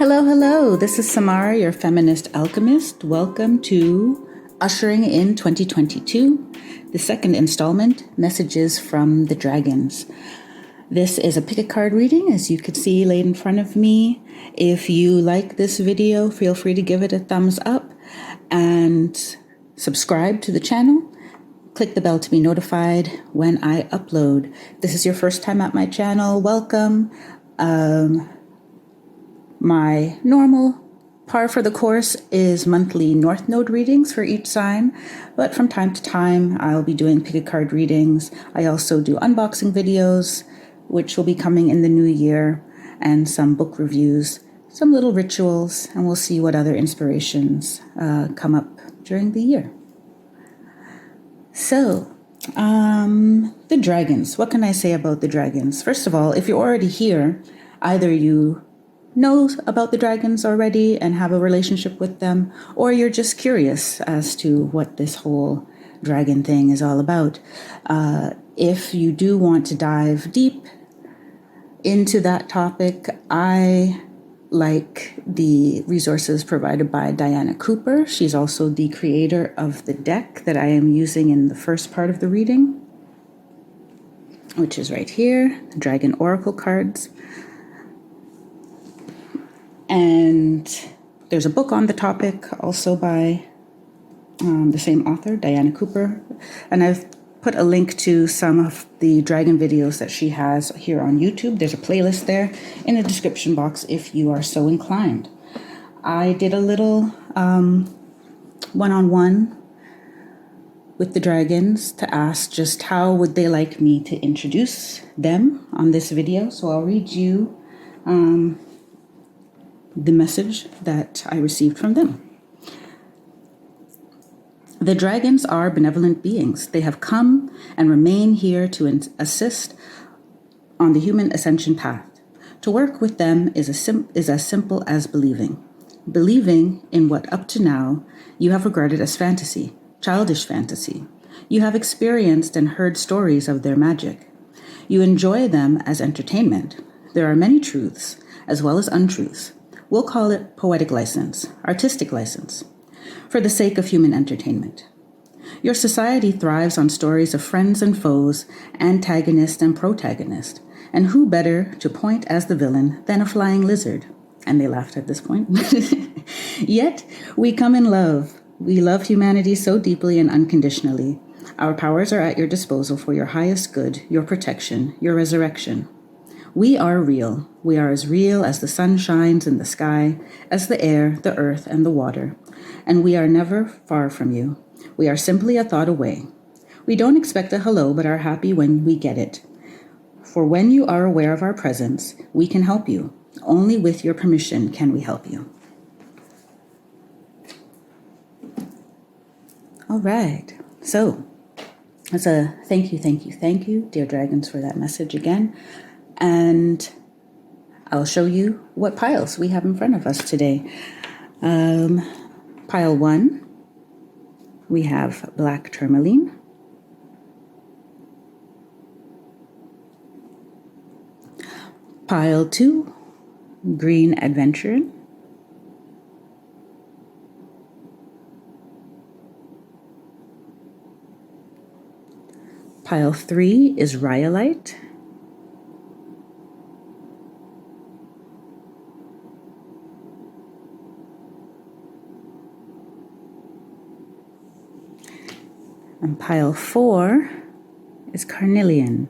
Hello, hello. This is Samara, your feminist alchemist. Welcome to Ushering in 2022, the second installment, Messages from the Dragons. This is a pick a card reading, as you can see laid in front of me. If you like this video, feel free to give it a thumbs up and subscribe to the channel. Click the bell to be notified when I upload. If this is your first time at my channel, welcome. My normal par for the course is monthly North Node readings for each sign, but from time to time I'll be doing pick a card readings. I also do unboxing videos, which will be coming in the new year, and some book reviews, some little rituals, and we'll see what other inspirations come up during the year. So, the dragons. What can I say about the dragons? First of all, if you're already here, either you know about the dragons already and have a relationship with them, or you're just curious as to what this whole dragon thing is all about. If you do want to dive deep into that topic, I like the resources provided by Diana Cooper. She's also the creator of the deck that I am using in the first part of the reading, which is right here, Dragon Oracle cards. And there's a book on the topic also by the same author, Diana Cooper. And I've put a link to some of the dragon videos that she has here on YouTube. There's a playlist there in the description box if you are so inclined. I did a little one-on-one with the dragons to ask just how would they like me to introduce them on this video. So I'll read you the message that I received from them. The dragons are benevolent beings. They have come and remain here to assist on the human ascension path. To work with them is as simple as believing. Believing in what up to now you have regarded as fantasy, childish fantasy. You have experienced and heard stories of their magic. You enjoy them as entertainment. There are many truths as well as untruths. We'll call it poetic license, artistic license, for the sake of human entertainment. Your society thrives on stories of friends and foes, antagonist and protagonist, and who better to point as the villain than a flying lizard? And they laughed at this point. Yet, we come in love. We love humanity so deeply and unconditionally. Our powers are at your disposal for your highest good, your protection, your resurrection. We are real. We are as real as the sun shines in the sky, as the air, the earth, and the water. And we are never far from you. We are simply a thought away. We don't expect a hello, but are happy when we get it. For when you are aware of our presence, we can help you. Only with your permission can we help you. All right. So, that's a thank you, dear dragons, for that message again. And I'll show you what piles we have in front of us today. Pile 1, we have black Tourmaline. Pile 2, green Aventurine. Pile 3 is Rhyolite. And pile 4 is Carnelian.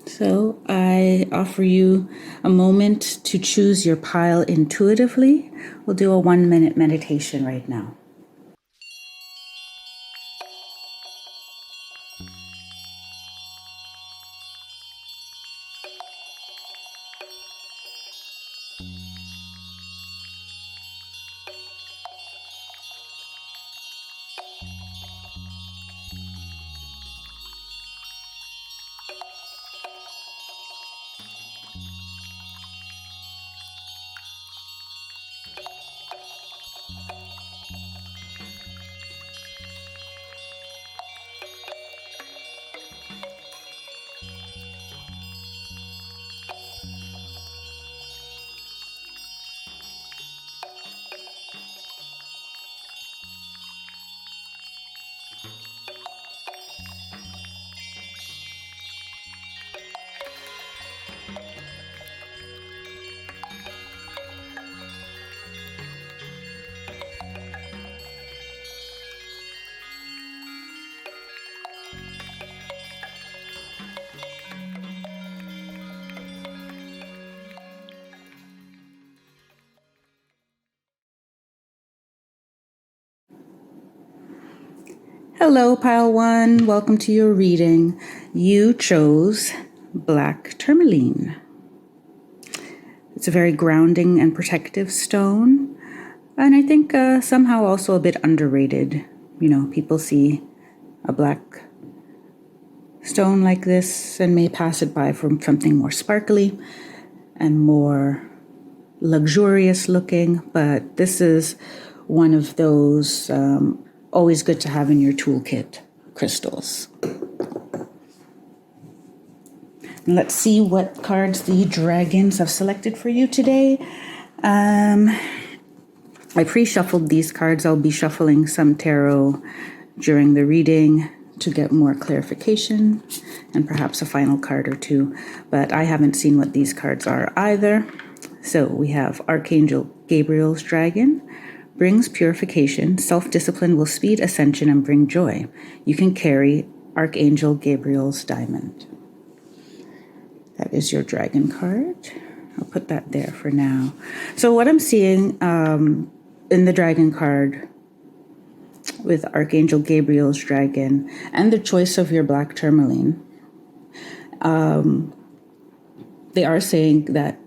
So I offer you a moment to choose your pile intuitively. We'll do a 1-minute meditation right now. Hello, Pile 1. Welcome to your reading. You chose Black Tourmaline. It's a very grounding and protective stone, and I think somehow also a bit underrated. You know, people see a black stone like this and may pass it by for something more sparkly and more luxurious looking, but this is one of those always good to have in your toolkit crystals. Let's see what cards the dragons have selected for you today. I pre-shuffled these cards. I'll be shuffling some tarot during the reading to get more clarification and perhaps a final card or two, but I haven't seen what these cards are either. So we have Archangel Gabriel's dragon, brings purification, self-discipline will speed ascension and bring joy. You can carry Archangel Gabriel's diamond. That is your dragon card. I'll put that there for now. So what I'm seeing in the dragon card with Archangel Gabriel's dragon and the choice of your black tourmaline, they are saying that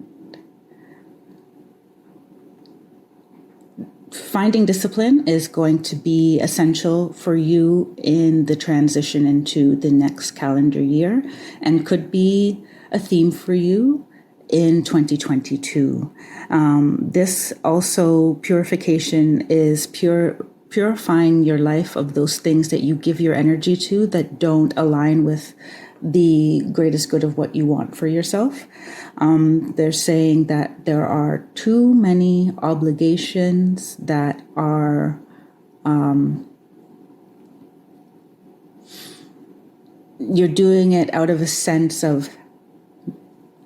finding discipline is going to be essential for you in the transition into the next calendar year and could be a theme for you in 2022. This also purification is purifying your life of those things that you give your energy to that don't align with the greatest good of what you want for yourself. They're saying that there are too many obligations that are you're doing it out of a sense of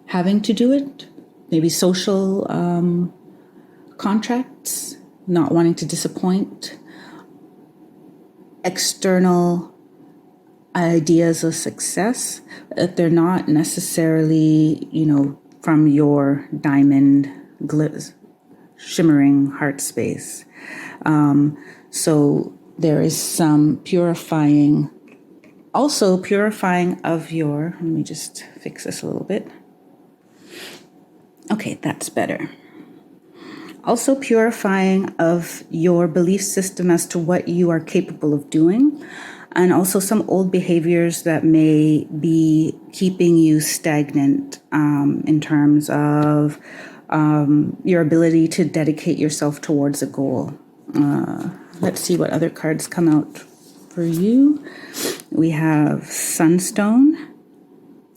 having to do it, maybe social contracts, not wanting to disappoint, external ideas of success, that they're not necessarily, from your diamond shimmering heart space. So there is some purifying of your, let me just fix this a little bit. Okay, that's better. Also purifying of your belief system as to what you are capable of doing, and also some old behaviors that may be keeping you stagnant in terms of your ability to dedicate yourself towards a goal. Let's see what other cards come out for you. We have Sunstone,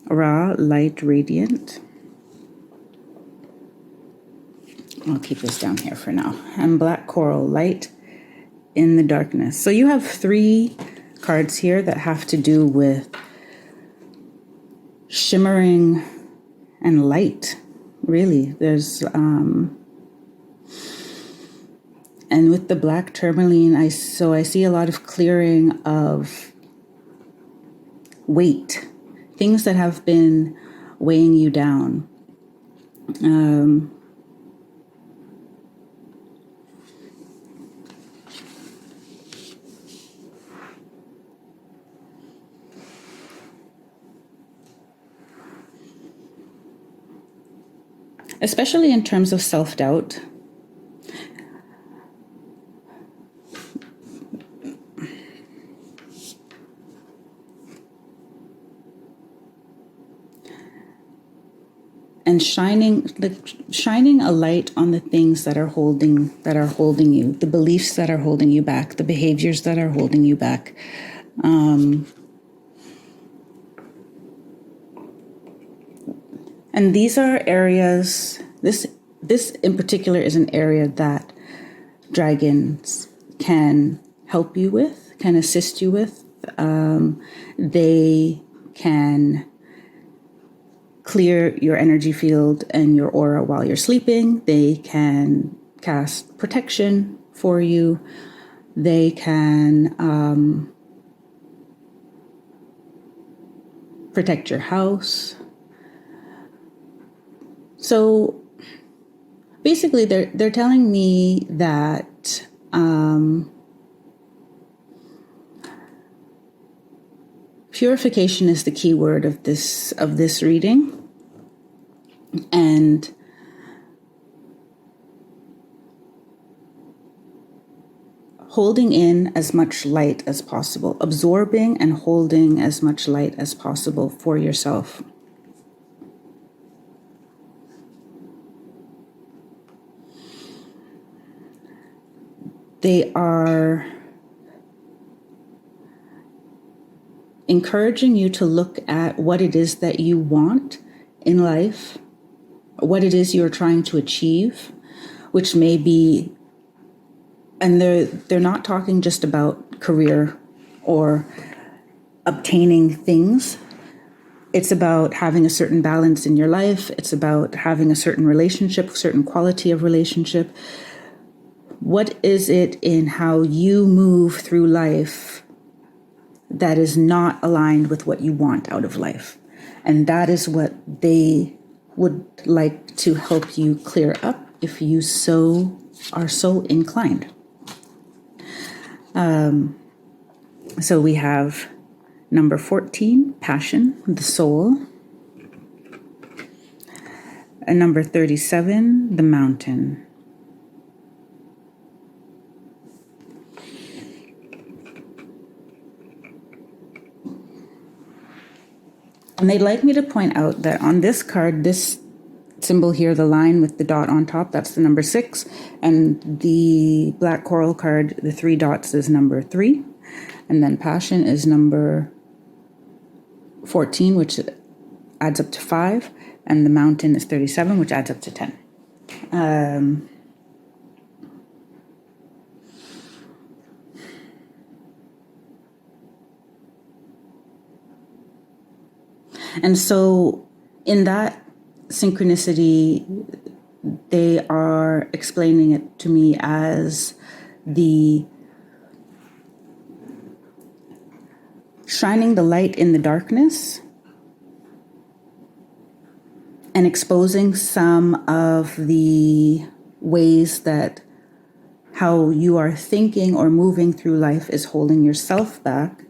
Rhyolite Radiant. I'll keep this down here for now. And Black Coral, Light in the Darkness. So you have 3 cards here that have to do with shimmering and light, really. There's and with the black tourmaline, I see a lot of clearing of weight, things that have been weighing you down. Especially in terms of self-doubt. And shining a light on the things that are holding you, the beliefs that are holding you back, the behaviors that are holding you back. And these are areas, this in particular is an area that dragons can help you with, can assist you with. They can clear your energy field and your aura while you're sleeping. They can cast protection for you. They can protect your house. So basically, they're telling me that Purification is the key word of this reading, and holding in as much light as possible, absorbing and holding as much light as possible for yourself. They are encouraging you to look at what it is that you want in life, what it is you're trying to achieve, which may be, and they're not talking just about career or obtaining things. It's about having a certain balance in your life. It's about having a certain relationship, certain quality of relationship. What is it in how you move through life that is not aligned with what you want out of life? And that is what they would like to help you clear up if you are so inclined. So we have number 14, passion, the soul. And number 37, the mountain. And they'd like me to point out that on this card, this symbol here, the line with the dot on top, that's the number 6. And the black coral card, the 3 dots, is number 3. And then passion is number 14, which adds up to 5. And the mountain is 37, which adds up to 10. And so in that synchronicity, they are explaining it to me as the shining the light in the darkness and exposing some of the ways that how you are thinking or moving through life is holding yourself back.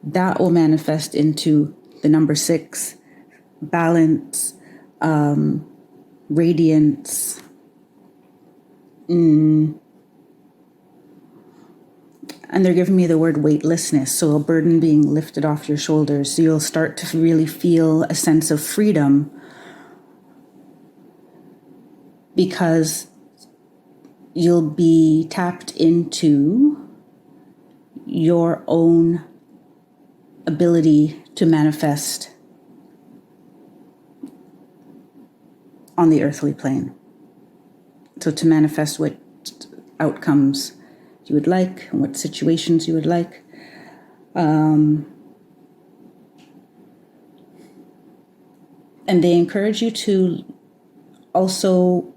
That will manifest into the number 6, balance, radiance, and they're giving me the word weightlessness, so a burden being lifted off your shoulders. So you'll start to really feel a sense of freedom because you'll be tapped into your own ability to manifest on the earthly plane. So to manifest what outcomes you would like and what situations you would like. And they encourage you to also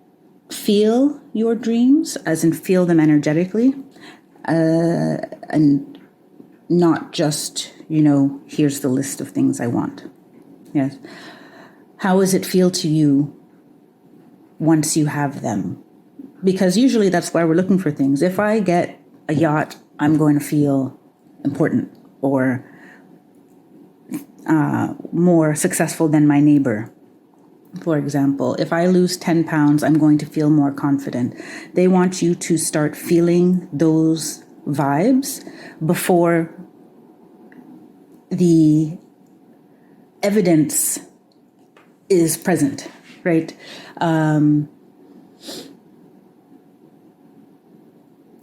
feel your dreams, as in feel them energetically, and not just, here's the list of things I want. Yes. How does it feel to you once you have them? Because usually that's why we're looking for things. If I get a yacht, I'm going to feel important or more successful than my neighbor. For example, if I lose 10 pounds, I'm going to feel more confident. They want you to start feeling those vibes before the evidence is present, right? And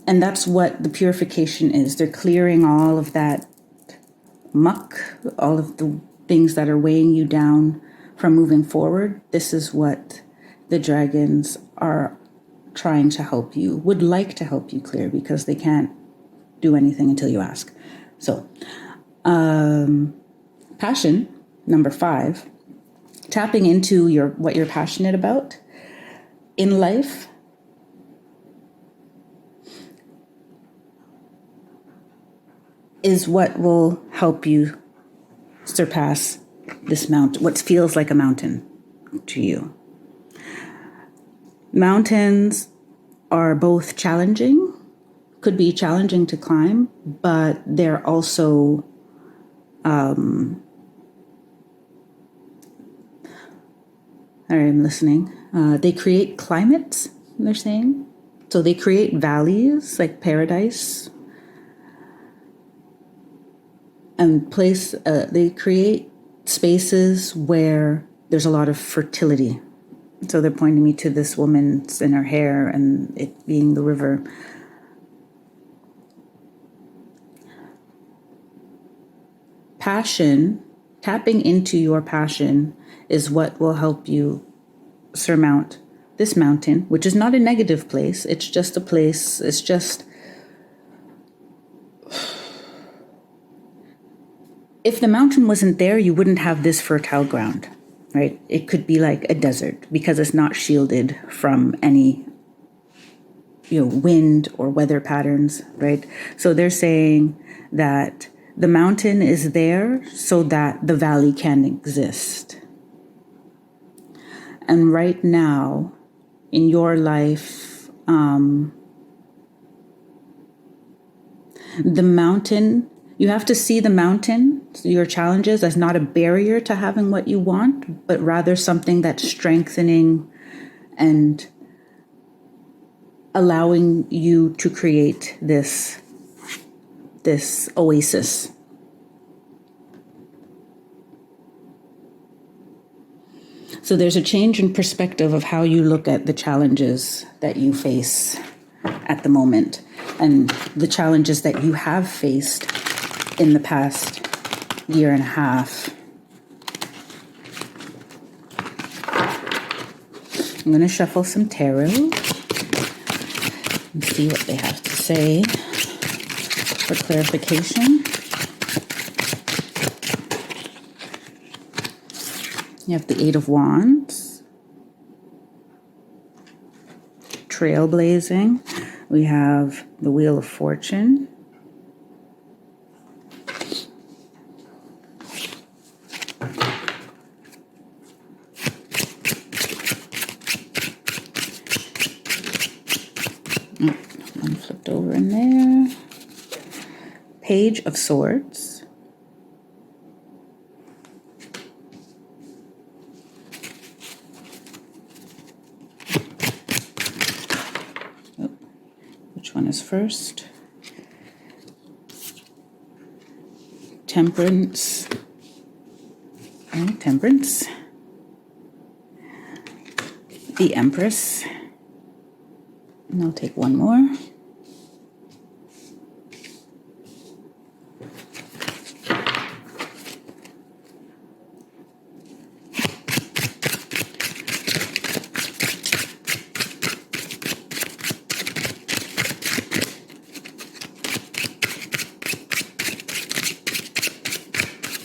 that's what the purification is. They're clearing all of that muck, all of the things that are weighing you down from moving forward. This is what the dragons are trying to help you, would like to help you clear, because they can't do anything until you ask. So, passion, number 5, tapping into what you're passionate about in life. Is what will help you surpass this mountain, what feels like a mountain to you. Mountains are both challenging, could be challenging to climb, but they're also All right, I'm listening. They create climates, they're saying. So they create valleys like paradise and they create spaces where there's a lot of fertility. So they're pointing me to this woman's in her hair and it being the river. Passion, tapping into your passion is what will help you surmount this mountain, which is not a negative place. It's just a place, it's just, if the mountain wasn't there, you wouldn't have this fertile ground, right? It could be like a desert because it's not shielded from any, wind or weather patterns, right? So they're saying that the mountain is there so that the valley can exist. And right now, in your life, the mountain, you have to see the mountain, your challenges, as not a barrier to having what you want, but rather something that's strengthening and allowing you to create this oasis. So there's a change in perspective of how you look at the challenges that you face at the moment and the challenges that you have faced in the past year and a half. I'm going to shuffle some tarot and see what they have to say for clarification. You have the Eight of Wands, trailblazing. We have the Wheel of Fortune. One flipped over in there. Page of Swords. Which one is first? Temperance. Temperance. The Empress. And I'll take one more.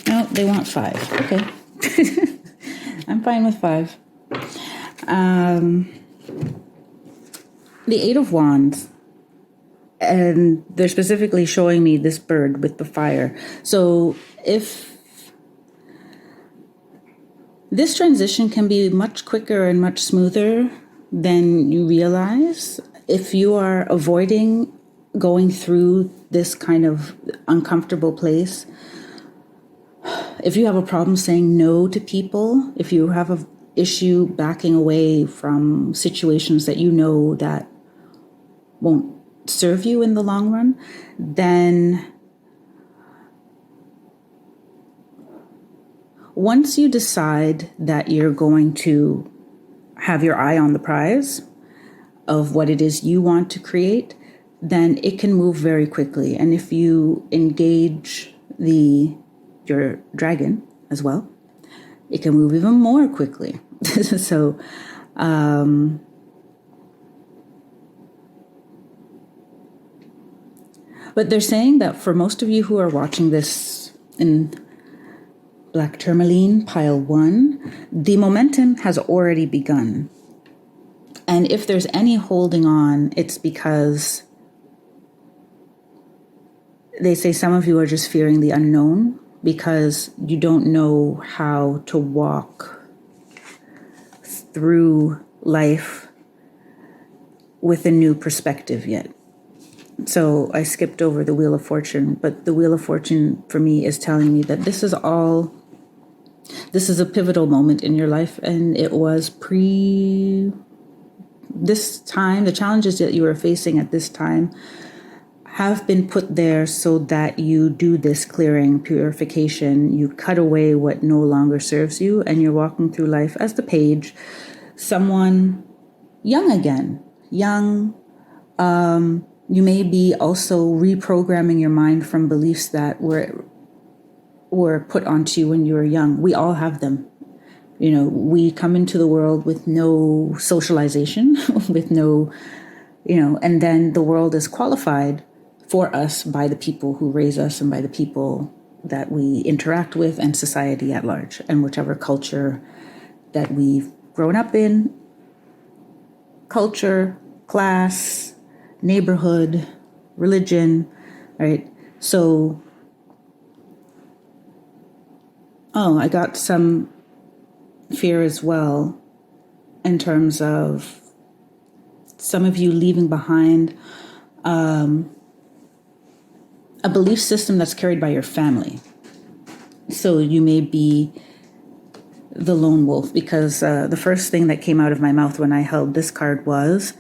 No, they want 5. Okay. I'm fine with 5. The Eight of Wands, and they're specifically showing me this bird with the fire. So if this transition can be much quicker and much smoother than you realize, if you are avoiding going through this kind of uncomfortable place, if you have a problem saying no to people, if you have an issue backing away from situations that you know that won't serve you in the long run, then once you decide that you're going to have your eye on the prize of what it is you want to create, then it can move very quickly. And if you engage your dragon as well, it can move even more quickly. So, but they're saying that for most of you who are watching this in Black Tourmaline, pile 1, the momentum has already begun. And if there's any holding on, it's because they say some of you are just fearing the unknown because you don't know how to walk through life with a new perspective yet. So I skipped over the Wheel of Fortune, but the Wheel of Fortune for me is telling me that this is a pivotal moment in your life, and it was this time, the challenges that you were facing at this time have been put there so that you do this clearing, purification, you cut away what no longer serves you, and you're walking through life as the page, someone young again, young. You may be also reprogramming your mind from beliefs that were put onto you when you were young. We all have them. We come into the world with no socialization, with no, and then the world is qualified for us by the people who raise us and by the people that we interact with and society at large, and whichever culture that we've grown up in, culture, class, neighborhood, religion, right? So, I got some fear as well in terms of some of you leaving behind a belief system that's carried by your family. So you may be the lone wolf, because the first thing that came out of my mouth when I held this card was,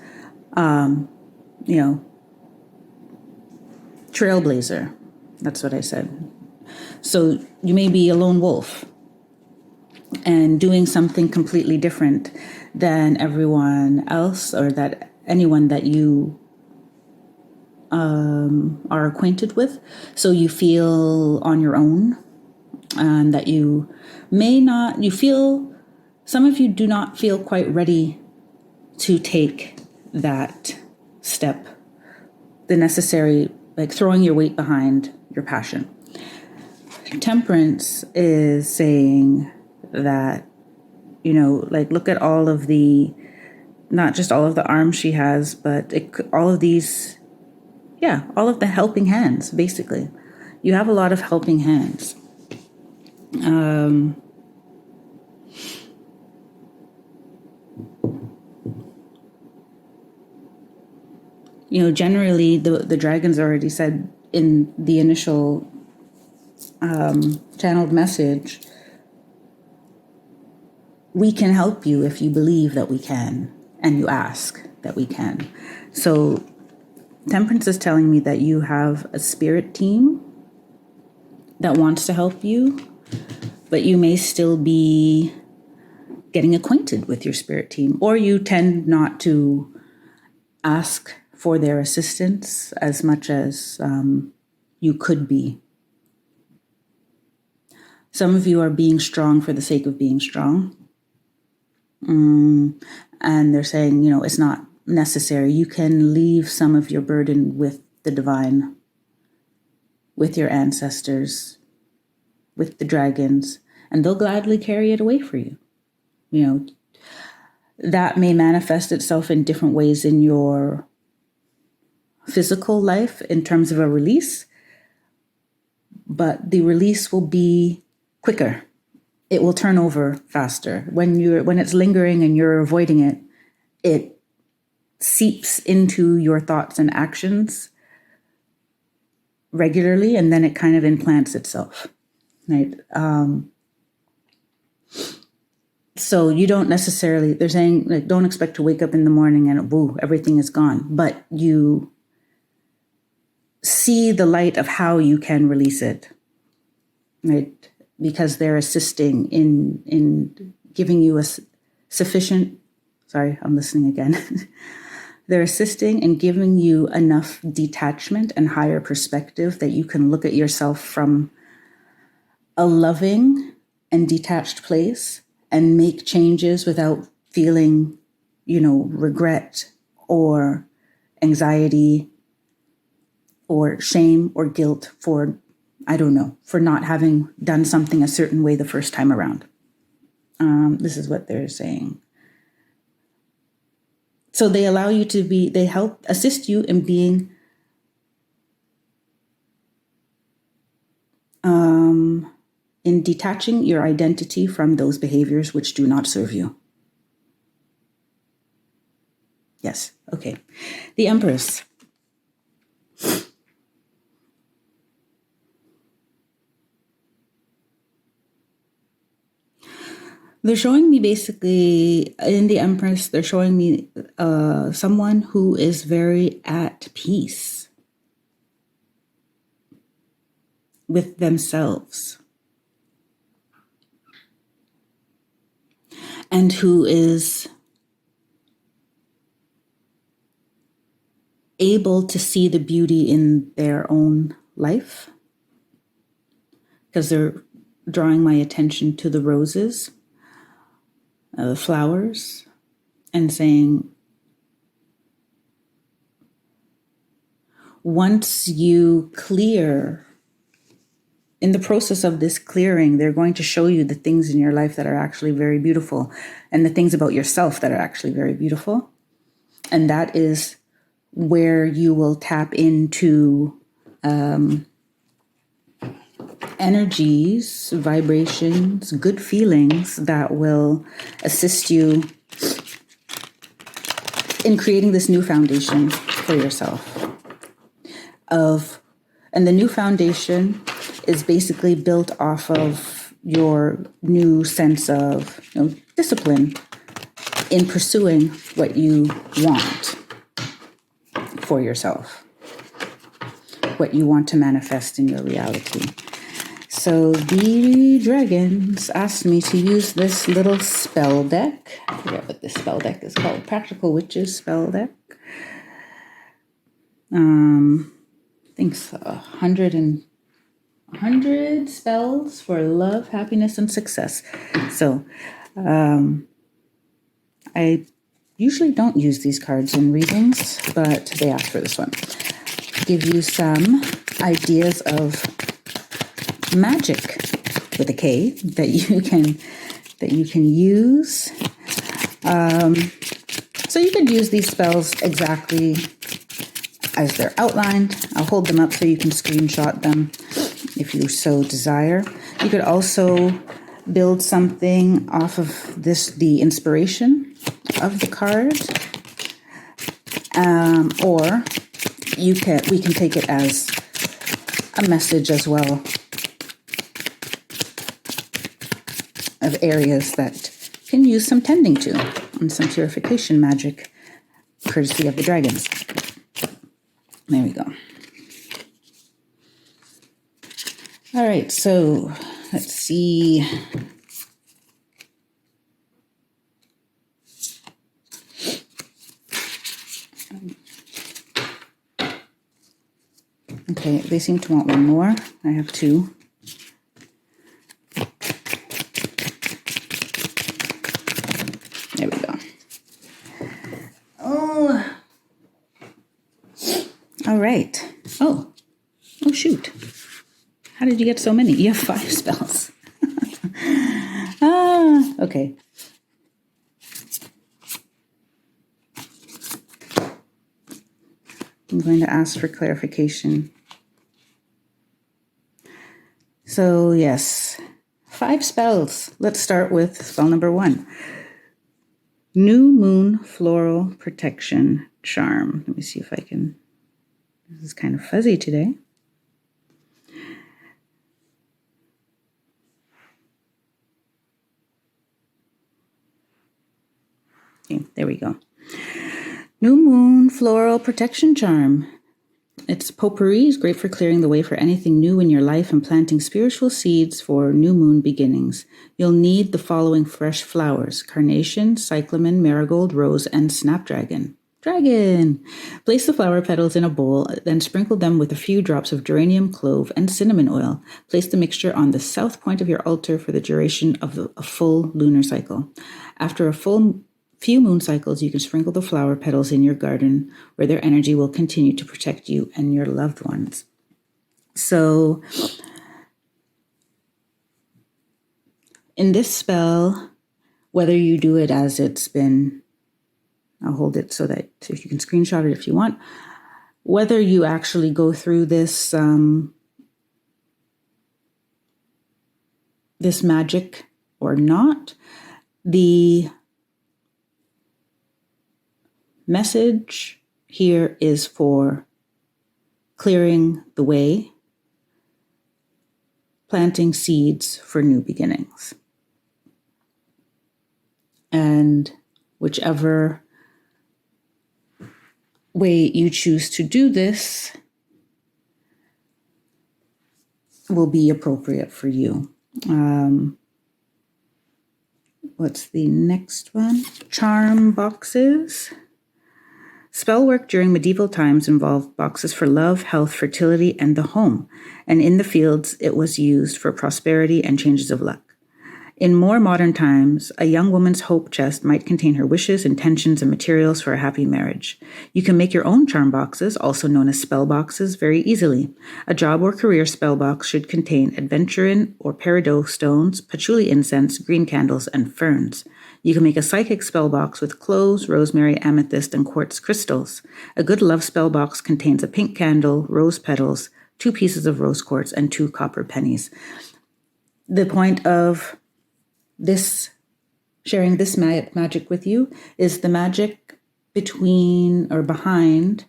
trailblazer. That's what I said. So you may be a lone wolf and doing something completely different than everyone else, or that anyone that you are acquainted with. So you feel on your own, and that you may not, some of you do not feel quite ready to take that step, the necessary, like throwing your weight behind your passion. Temperance is saying that, look at all of not just all of the arms she has, but all of these, all of the helping hands, basically. You have a lot of helping hands. Generally, the dragons already said in the initial channeled message, we can help you if you believe that we can, and you ask that we can. So Temperance is telling me that you have a spirit team that wants to help you, but you may still be getting acquainted with your spirit team, or you tend not to ask for their assistance as much as you could be. Some of you are being strong for the sake of being strong. And they're saying, it's not necessary. You can leave some of your burden with the divine, with your ancestors, with the dragons, and they'll gladly carry it away for you. That may manifest itself in different ways in your physical life in terms of a release, but the release will be quicker. It will turn over faster. When it's lingering and you're avoiding it, it seeps into your thoughts and actions regularly, and then it kind of implants itself, right? So you don't necessarily, they're saying, don't expect to wake up in the morning and woo, everything is gone, but you see the light of how you can release it, right? Because they're assisting in giving you a sufficient, sorry, I'm listening again. They're assisting in giving you enough detachment and higher perspective that you can look at yourself from a loving and detached place and make changes without feeling, regret or anxiety or shame or guilt for not having done something a certain way the first time around. This is what they're saying. So they allow you they help assist you in being in detaching your identity from those behaviors which do not serve you. Yes, okay. The Empress. They're showing me basically in the Empress, they're showing me someone who is very at peace with themselves and who is able to see the beauty in their own life, because they're drawing my attention to the roses, the flowers, and saying, once you clear, in the process of this clearing, they're going to show you the things in your life that are actually very beautiful, and the things about yourself that are actually very beautiful. And that is where you will tap into energies, vibrations, good feelings that will assist you in creating this new foundation for yourself. And the new foundation is basically built off of your new sense of discipline in pursuing what you want for yourself, what you want to manifest in your reality. So the dragons asked me to use this little spell deck. I forget what this spell deck is called. Practical Witches spell deck. I think so. 100 spells for love, happiness, and success. So I usually don't use these cards in readings, but they asked for this one. Give you some ideas of magic with a K that you can use. So you could use these spells exactly as they're outlined. I'll hold them up so you can screenshot them if you so desire. You could also build something off of the inspiration of the card, or we can take it as a message as well of areas that can use some tending to and some purification magic, courtesy of the dragons. There we go. All right, so let's see. Okay, they seem to want one more. I have two. There we go. Oh. All right. Oh, shoot. How did you get so many? You have 5 spells. Okay. I'm going to ask for clarification. So, yes, 5 spells. Let's start with spell number 1. New Moon Floral Protection Charm. Let me see if I can. This is kind of fuzzy today. Okay, there we go. New Moon Floral Protection Charm. Its potpourri is great for clearing the way for anything new in your life and planting spiritual seeds for new moon beginnings. You'll need the following fresh flowers: carnation, cyclamen, marigold, rose, and snapdragon. Dragon! Place the flower petals in a bowl, then sprinkle them with a few drops of geranium, clove, and cinnamon oil. Place the mixture on the south point of your altar for the duration of a full lunar cycle. After a few moon cycles, you can sprinkle the flower petals in your garden, where their energy will continue to protect you and your loved ones. So, in this spell, whether you do it as it's been, I'll hold it so you can screenshot it if you want, whether you actually go through this this magic or not, the message here is for clearing the way, planting seeds for new beginnings. And whichever way you choose to do this will be appropriate for you. What's the next one? Charm boxes. Spell work during medieval times involved boxes for love, health, fertility, and the home. And in the fields, it was used for prosperity and changes of luck. In more modern times, a young woman's hope chest might contain her wishes, intentions, and materials for a happy marriage. You can make your own charm boxes, also known as spell boxes, very easily. A job or career spell box should contain Aventurine or peridot stones, patchouli incense, green candles, and ferns. You can make a psychic spell box with cloves, rosemary, amethyst, and quartz crystals. A good love spell box contains a pink candle, rose petals, 2 pieces of rose quartz, and 2 copper pennies. The point of this sharing this magic with you is the magic between or behind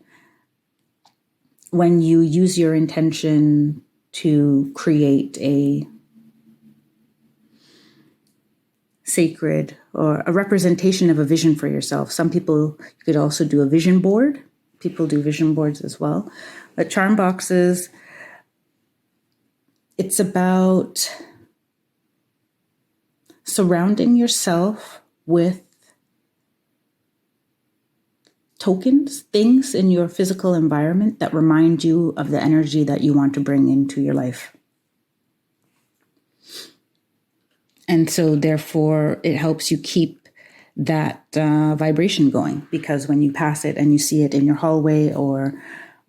when you use your intention to create a sacred or a representation of a vision for yourself. Some people, you could also do a vision board. People do vision boards as well. But charm boxes, it's about surrounding yourself with tokens, things in your physical environment that remind you of the energy that you want to bring into your life. And so therefore, it helps you keep that vibration going, because when you pass it and you see it in your hallway or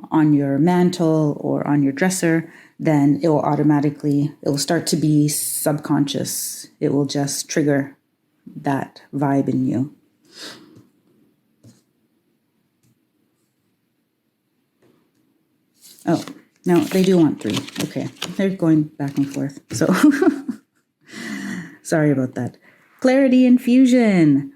on your mantle or on your dresser, then it will start to be subconscious. It will just trigger that vibe in you. Oh, no, they do want 3. Okay, they're going back and forth. So sorry about that. Clarity infusion.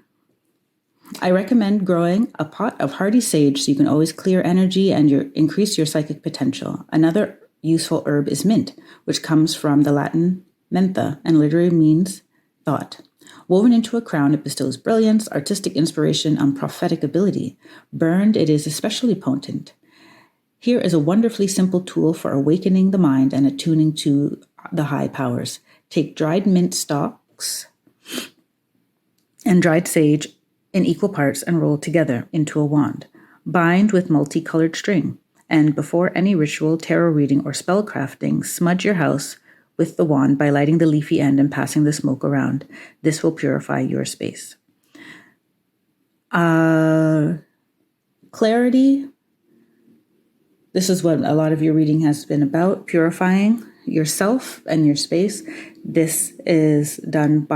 I recommend growing a pot of hardy sage so you can always clear energy and increase your psychic potential. Another useful herb is mint, which comes from the Latin mentha and literally means thought. Woven into a crown, it bestows brilliance, artistic inspiration, and prophetic ability. Burned, it is especially potent. Here is a wonderfully simple tool for awakening the mind and attuning to the high powers. Take dried mint stalks and dried sage in equal parts and roll together into a wand. Bind with multicolored string. And before any ritual, tarot reading, or spell crafting, smudge your house with the wand by lighting the leafy end and passing the smoke around. This will purify your space. Clarity. This is what a lot of your reading has been about, purifying yourself and your space. This is done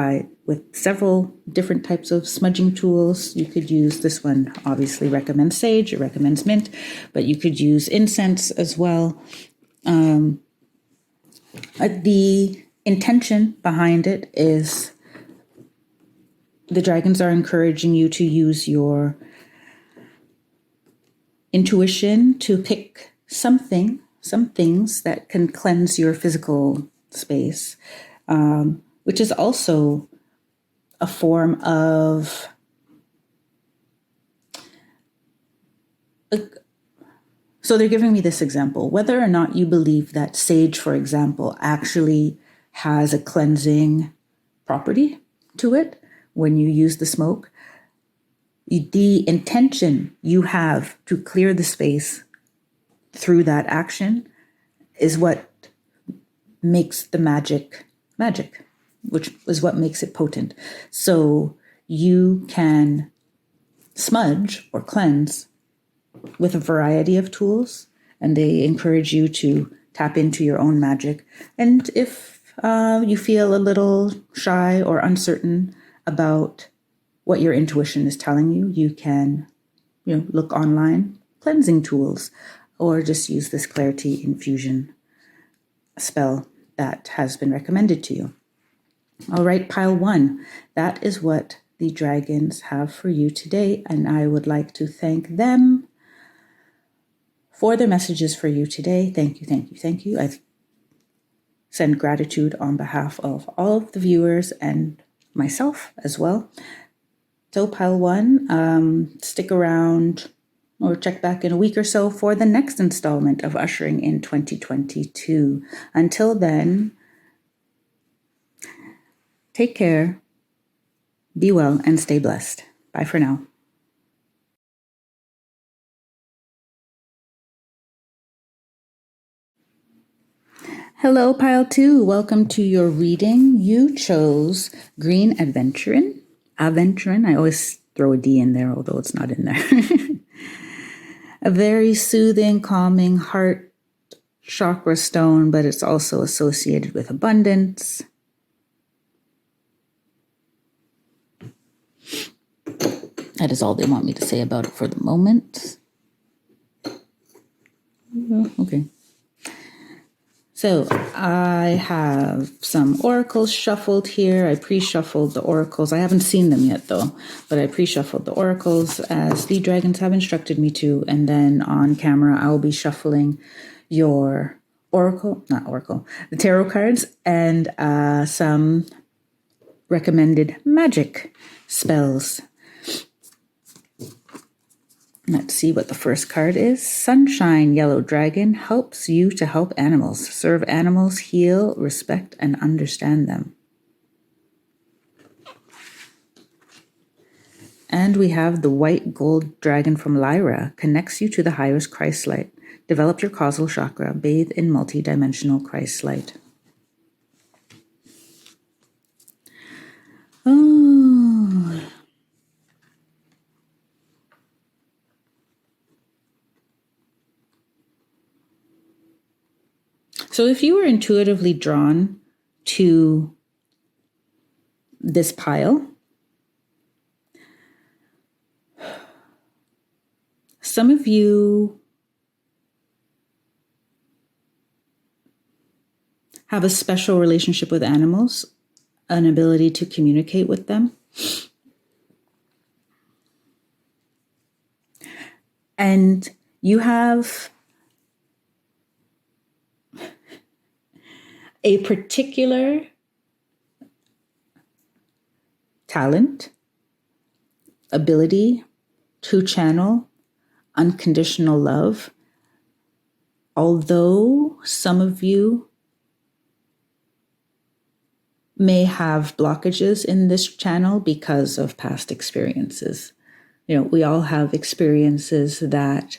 with several different types of smudging tools. You could use this one, obviously recommends sage, it recommends mint, but you could use incense as well. The intention behind it is the dragons are encouraging you to use your intuition to pick some things that can cleanse your physical space, which is also a form of so they're giving me this example. Whether or not you believe that sage, for example, actually has a cleansing property to it when you use the smoke, the intention you have to clear the space through that action is what makes the magic, which is what makes it potent. So you can smudge or cleanse with a variety of tools, and they encourage you to tap into your own magic. And if you feel a little shy or uncertain about what your intuition is telling you, you can look online, cleansing tools, or just use this clarity infusion spell that has been recommended to you. All right, pile 1. That is what the dragons have for you today, and I would like to thank them for their messages for you today. Thank you, thank you, thank you. I send gratitude on behalf of all of the viewers and myself as well. So pile 1, stick around or check back in a week or so for the next installment of Ushering in 2022. Until then, take care, be well, and stay blessed. Bye for now. Hello, Pile 2. Welcome to your reading. You chose Green Aventurine. Aventurine. I always throw a D in there, although it's not in there. A very soothing, calming heart chakra stone, but it's also associated with abundance. That is all they want me to say about it for the moment. Okay. So I have some oracles shuffled here. I pre-shuffled the oracles. I haven't seen them yet though, but I pre-shuffled the oracles as the dragons have instructed me to. And then on camera, I will be shuffling your the tarot cards and some recommended magic spells. Let's see what the first card is. Sunshine Yellow Dragon helps you to help animals. Serve animals, heal, respect, and understand them. And we have the White Gold Dragon from Lyra. Connects you to the highest Christ light. Develop your causal chakra. Bathe in multi-dimensional Christ light. Oh... So if you were intuitively drawn to this pile, some of you have a special relationship with animals, an ability to communicate with them. And you have a particular talent, ability to channel unconditional love, although some of you may have blockages in this channel because of past experiences. You know, we all have experiences that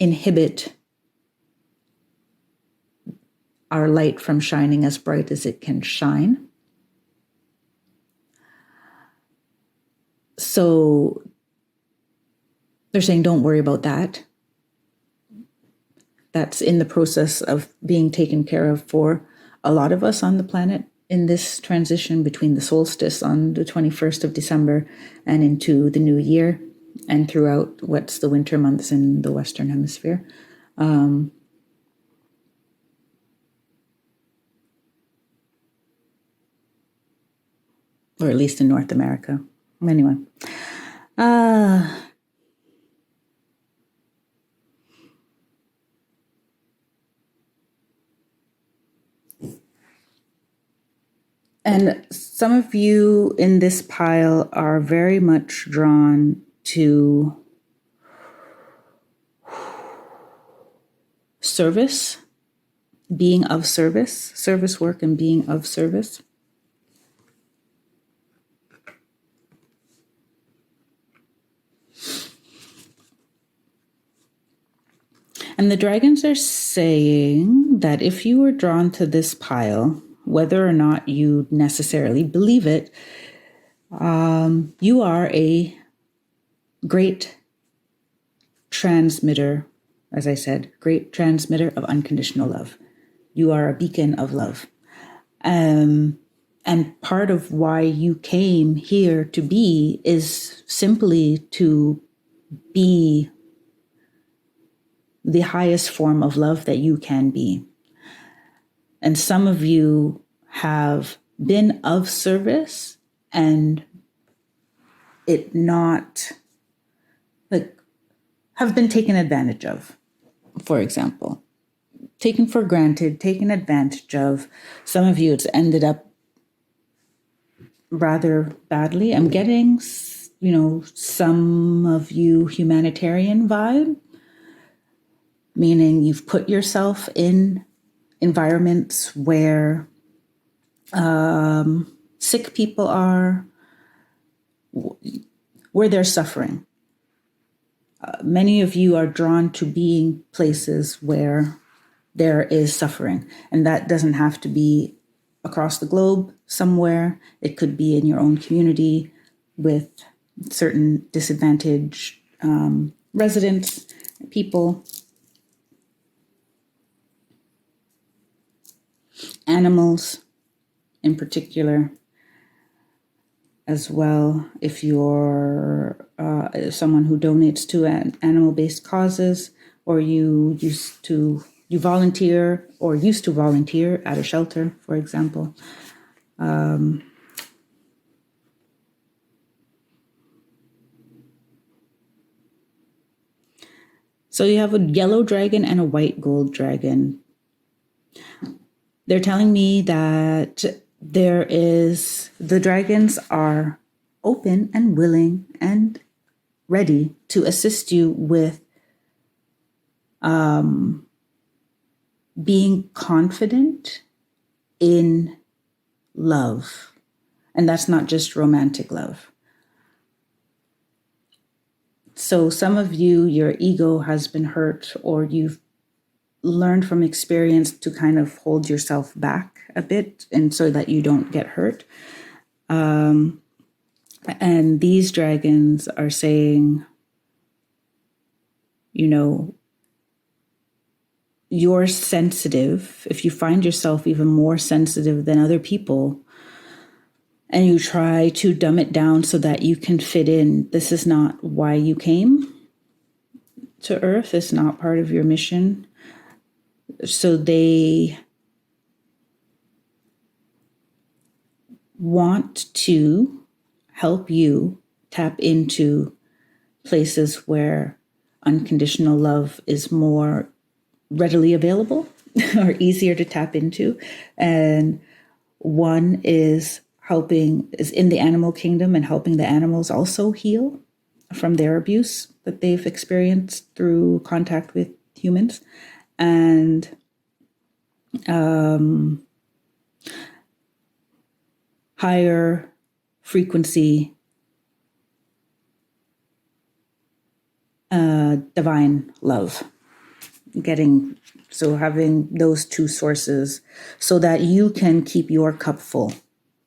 inhibit our light from shining as bright as it can shine. So they're saying, don't worry about that. That's in the process of being taken care of for a lot of us on the planet in this transition between the solstice on the 21st of December and into the new year and throughout what's the winter months in the Western Hemisphere. Or at least in North America. Anyway. And some of you in this pile are very much drawn to service, being of service, service work and being of service. And the dragons are saying that if you were drawn to this pile, whether or not you necessarily believe it, you are a great transmitter, as I said, great transmitter of unconditional love. You are a beacon of love. And part of why you came here to be is simply to be the highest form of love that you can be. And some of you have been of service and it not, like, have been taken advantage of, for example. Taken for granted, taken advantage of. Some of you, it's ended up rather badly. I'm getting, some of you humanitarian vibe, meaning you've put yourself in environments where sick people are, where they're suffering. Many of you are drawn to being places where there is suffering, and that doesn't have to be across the globe somewhere. It could be in your own community with certain disadvantaged residents, people, animals in particular as well. If you're someone who donates to animal-based causes, or you volunteer or used to volunteer at a shelter, for example. So you have a yellow dragon and a white gold dragon. They're telling me that the dragons are open and willing and ready to assist you with being confident in love. And that's not just romantic love. So some of you, your ego has been hurt, or you've learned from experience to kind of hold yourself back a bit, and so that you don't get hurt. And these dragons are saying, you're sensitive. If you find yourself even more sensitive than other people, and you try to dumb it down so that you can fit in, this is not why you came to Earth. It's not part of your mission. So they want to help you tap into places where unconditional love is more readily available or easier to tap into. And one is in the animal kingdom and helping the animals also heal from their abuse that they've experienced through contact with humans. And higher frequency divine love. Having those two sources so that you can keep your cup full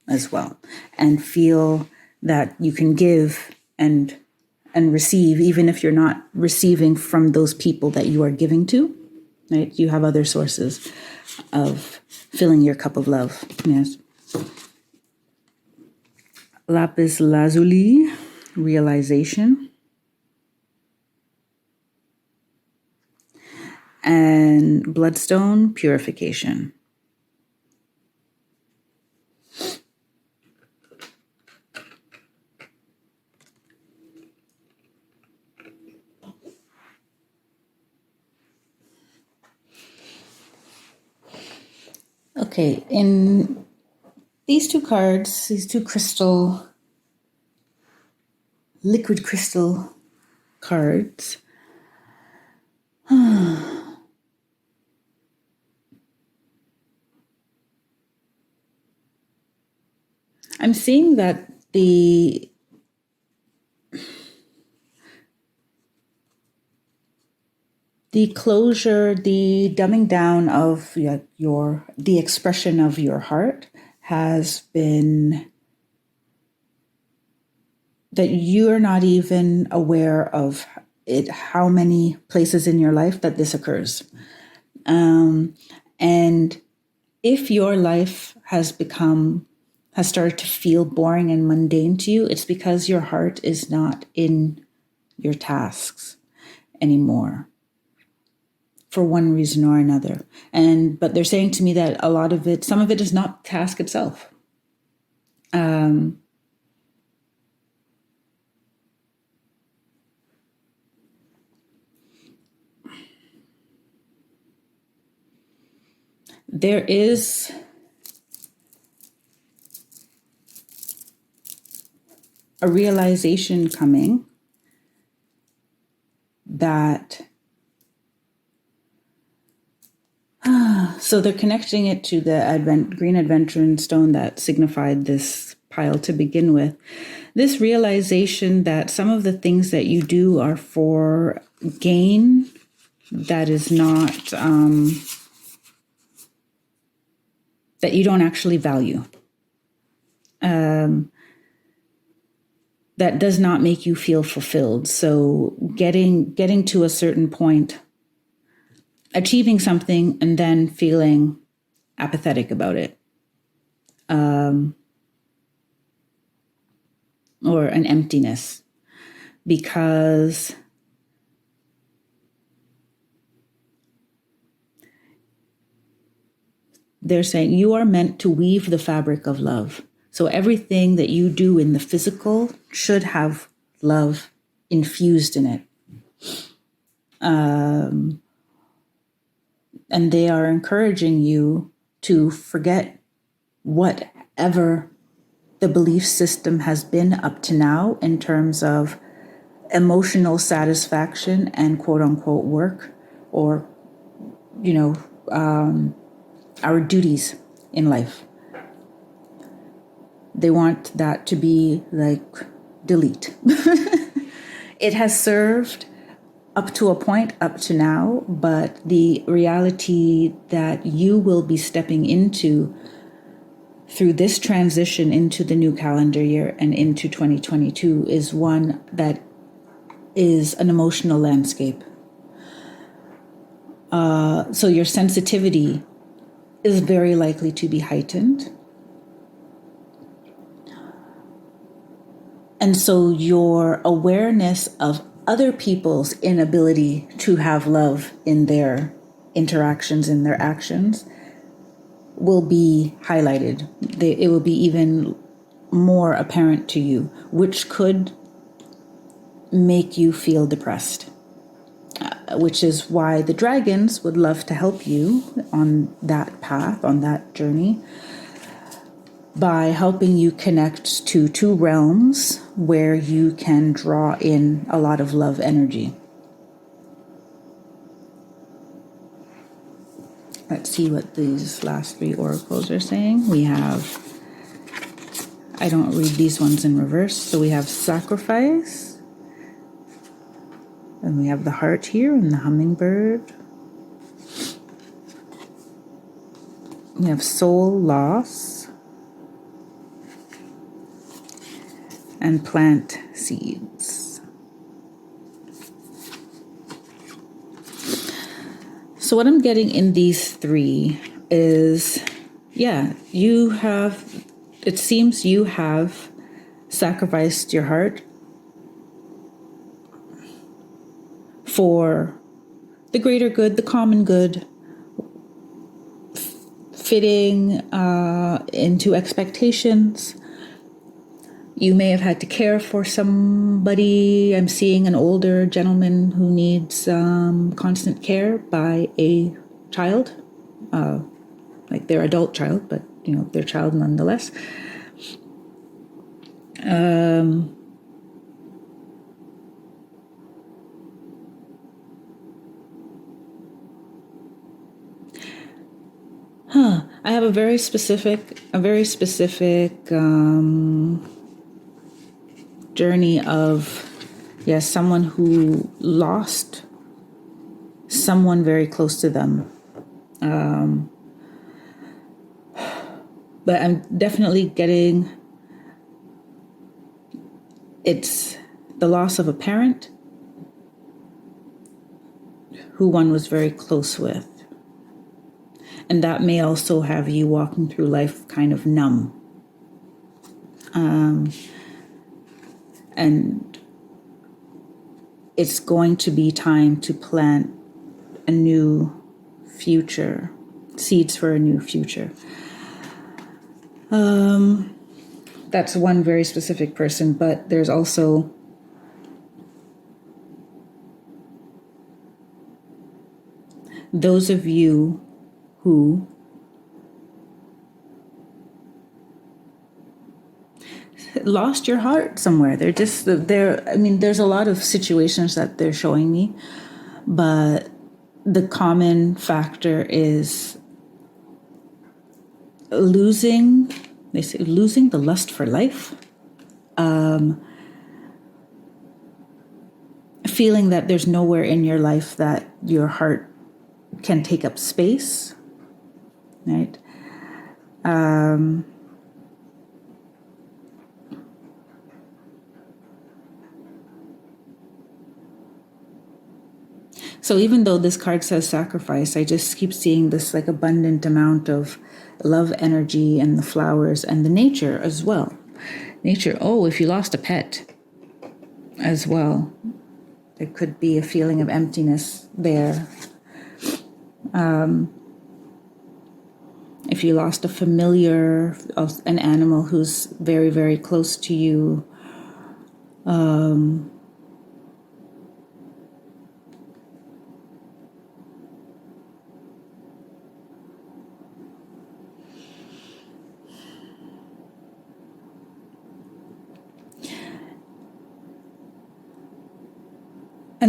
as well, and feel that you can give and receive, even if you're not receiving from those people that you are giving to, right? You have other sources of filling your cup of love. Yes. Lapis lazuli, realization. And bloodstone, purification. Okay, in these two cards, these two liquid crystal cards, I'm seeing that the closure, the dumbing down of the expression of your heart has been that you're not even aware of it, how many places in your life that this occurs. And if your life has started to feel boring and mundane to you, it's because your heart is not in your tasks anymore, for one reason or another. But they're saying to me that some of it is not task itself. There is a realization coming that, so they're connecting it to the green Aventurine stone that signified this pile to begin with. This realization that some of the things that you do are for gain, that is not, that you don't actually value. That does not make you feel fulfilled. So getting to a certain point, achieving something, and then feeling apathetic about it, or an emptiness, because they're saying you are meant to weave the fabric of love. So everything that you do in the physical should have love infused in it. And they are encouraging you to forget whatever the belief system has been up to now in terms of emotional satisfaction and quote unquote work, or, our duties in life. They want that to be like delete. It has served up to a point up to now, but the reality that you will be stepping into through this transition into the new calendar year and into 2022 is one that is an emotional landscape. So your sensitivity is very likely to be heightened. And so your awareness of other people's inability to have love in their interactions, in their actions, will be highlighted. It will be even more apparent to you, which could make you feel depressed. Which is why the dragons would love to help you on that path, on that journey, by helping you connect to two realms where you can draw in a lot of love energy. Let's see what these last three oracles are saying. We have, I don't read these ones in reverse, so we have sacrifice, and we have the heart here and the hummingbird. We have soul loss and plant seeds. So what I'm getting in these three is, it seems you have sacrificed your heart for the greater good, the common good, fitting into expectations. You may have had to care for somebody. I'm seeing an older gentleman who needs constant care by a child, like their adult child, but their child nonetheless. I have a very specific journey of, someone who lost someone very close to them. But I'm definitely getting, it's the loss of a parent who one was very close with. And that may also have you walking through life kind of numb. And it's going to be time to plant a new future, seeds for a new future. That's one very specific person, but there's also those of you who lost your heart somewhere. I mean, there's a lot of situations that they're showing me, but the common factor is losing the lust for life, feeling that there's nowhere in your life that your heart can take up space, right? So even though this card says sacrifice, I just keep seeing this like abundant amount of love energy and the flowers and the nature as well. Nature, if you lost a pet as well, there could be a feeling of emptiness there. If you lost a familiar, an animal who's very, very close to you, and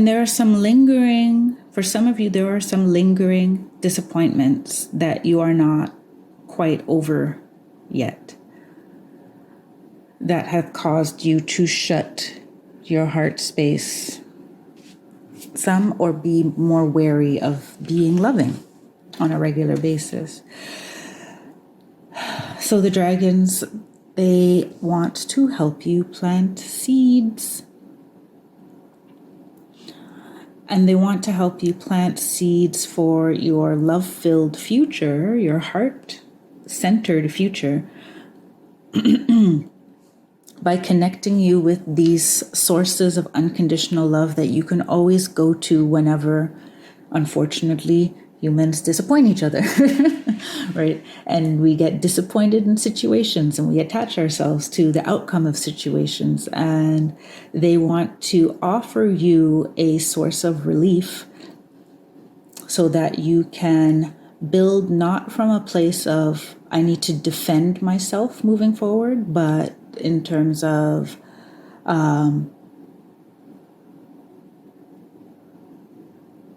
there are for some of you, there are some lingering disappointments that you are not quite over yet, that have caused you to shut your heart space some, or be more wary of being loving on a regular basis. So the dragons, they want to help you plant seeds. And they want to help you plant seeds for your love-filled future, your heart-centered future, by connecting you with these sources of unconditional love that you can always go to whenever, unfortunately, humans disappoint each other, right? And we get disappointed in situations and we attach ourselves to the outcome of situations. And they want to offer you a source of relief so that you can build not from a place of, I need to defend myself moving forward, but in terms of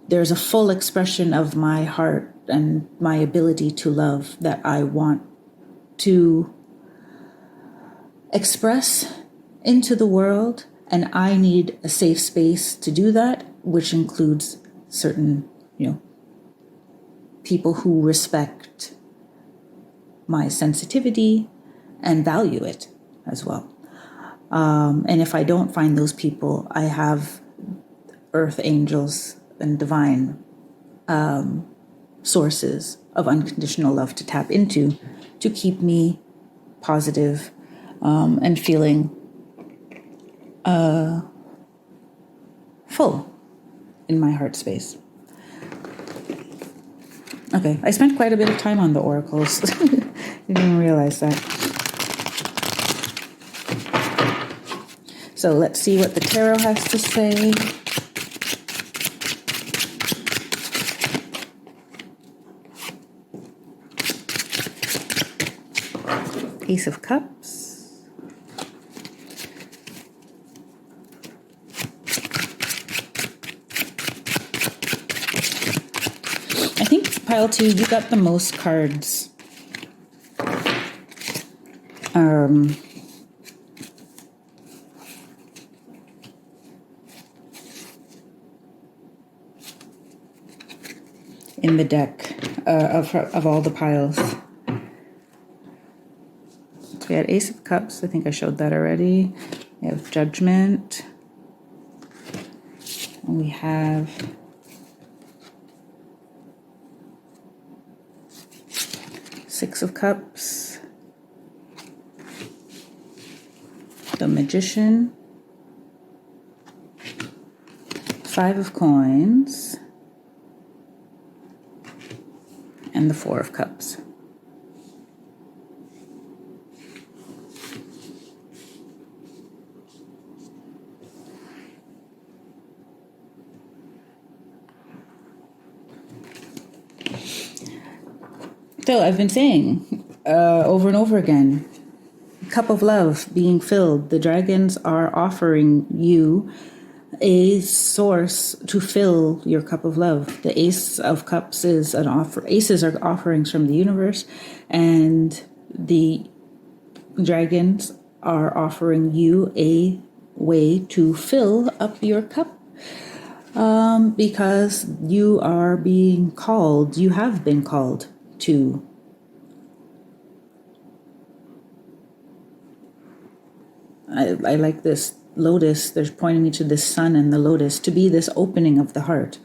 there's a full expression of my heart and my ability to love that I want to express into the world, and I need a safe space to do that, which includes certain, people who respect my sensitivity and value it as well. And if I don't find those people, I have earth angels and divine sources of unconditional love to tap into to keep me positive and feeling full in my heart space. Okay, I spent quite a bit of time on the oracles. Didn't even realize that. So let's see what the tarot has to say. Ace of Cups. I think pile 2, you got the most cards. In the deck of all the piles. So we had Ace of Cups. I think I showed that already. We have Judgment. And we have Six of Cups. The Magician. Five of Coins. And the Four of Cups. So I've been saying over and over again, cup of love being filled. The dragons are offering you a source to fill your cup of love. The Ace of Cups is an offer. Aces are offerings from the universe, and the dragons are offering you a way to fill up your cup, because you are being called. You have been called to I like this lotus. They're pointing me to this sun and the lotus, to be this opening of the heart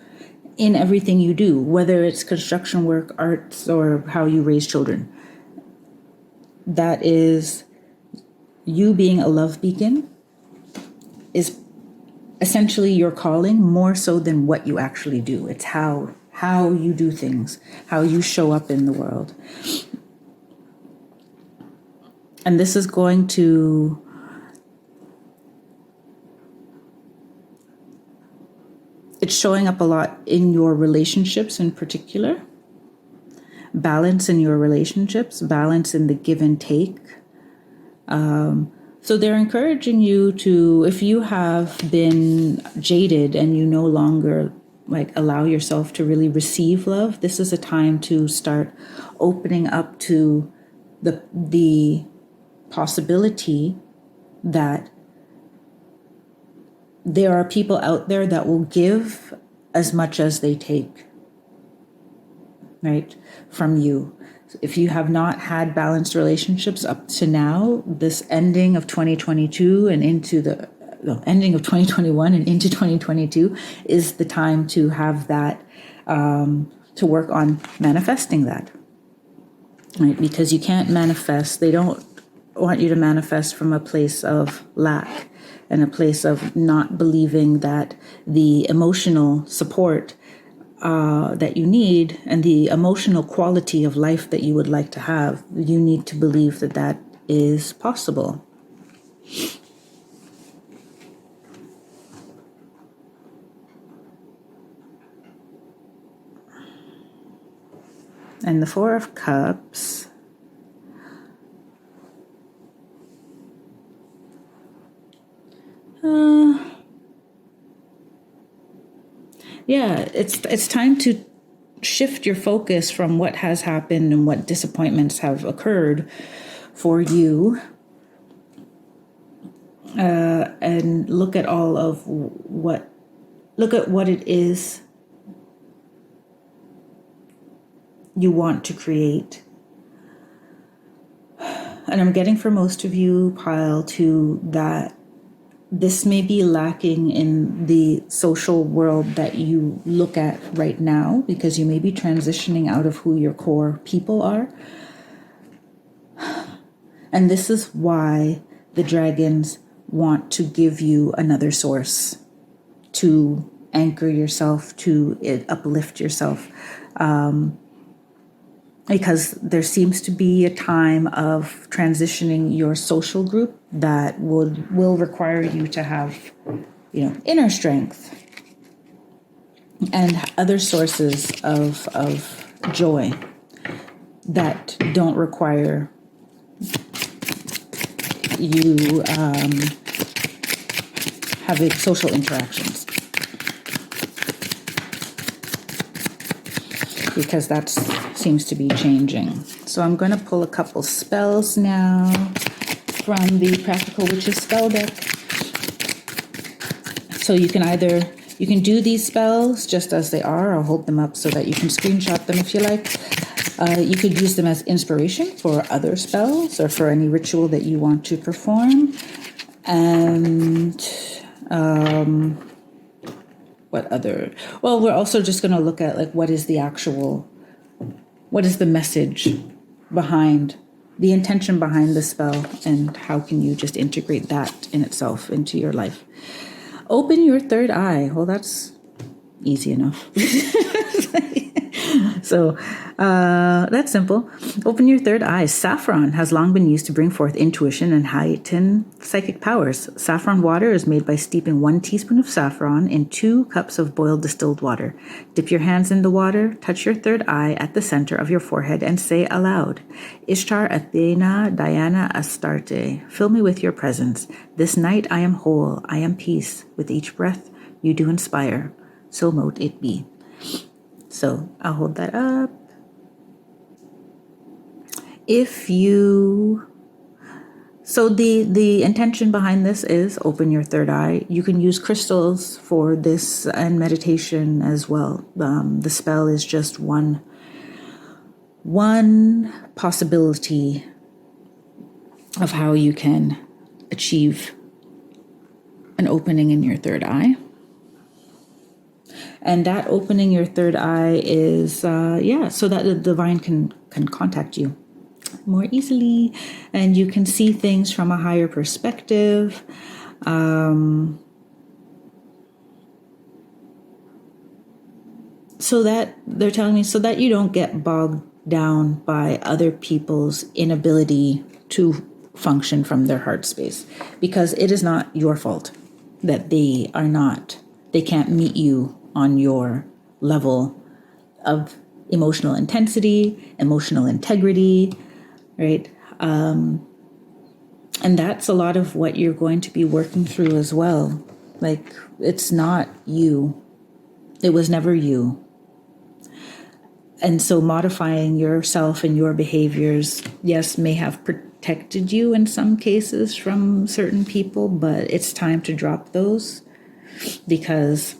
in everything you do, whether it's construction work, arts, or how you raise children. That is you being a love beacon, is essentially your calling, more so than what you actually do. It's how you do things, how you show up in the world. And this is going to it's showing up a lot in your relationships in particular. Balance in your relationships, balance in the give and take. So they're encouraging you to, if you have been jaded and you no longer allow yourself to really receive love, this is a time to start opening up to the possibility that there are people out there that will give as much as they take, right, from you. If you have not had balanced relationships up to now, this ending of 2022 and into the ending of 2021 and into 2022 is the time to have that, to work on manifesting that, right? Because you can't manifest, they don't want you to manifest from a place of lack and a place of not believing that the emotional support that you need and the emotional quality of life that you would like to have, you need to believe that that is possible. And the Four of Cups, it's time to shift your focus from what has happened and what disappointments have occurred for you, and look at what it is you want to create. And I'm getting for most of you, pile two, that this may be lacking in the social world that you look at right now, because you may be transitioning out of who your core people are. And this is why the dragons want to give you another source to anchor yourself, to uplift yourself. Because there seems to be a time of transitioning your social group that will require you to have, inner strength and other sources of joy that don't require you having social interactions. Because that seems to be changing. So I'm going to pull a couple spells now from the Practical Witches spell deck. So you can do these spells just as they are. I'll hold them up so that you can screenshot them if you like. You could use them as inspiration for other spells or for any ritual that you want to perform. And what other? Well, we're also just going to look at what is the message behind, the intention behind the spell, and how can you just integrate that in itself into your life. Open your third eye. Well, that's easy enough. So that's simple. Open your third eye. Saffron has long been used to bring forth intuition and heighten psychic powers. Saffron water is made by steeping 1 teaspoon of saffron in 2 cups of boiled distilled water. Dip your hands in the water, touch your third eye at the center of your forehead, and say aloud, Ishtar, Athena, Diana, Astarte, fill me with your presence. This night I am whole, I am peace. With each breath you do inspire. So mote it be. So I'll hold that up. So the intention behind this is open your third eye. You can use crystals for this and meditation as well. The spell is just one possibility of how you can achieve an opening in your third eye. And that opening your third eye is, so that the divine can contact you more easily, and you can see things from a higher perspective. So that they're telling me, so that you don't get bogged down by other people's inability to function from their heart space, because it is not your fault that they can't meet you on your level of emotional intensity, emotional integrity, right? And that's a lot of what you're going to be working through as well. Like, it's not you. It was never you. And so modifying yourself and your behaviors, yes, may have protected you in some cases from certain people, but it's time to drop those, because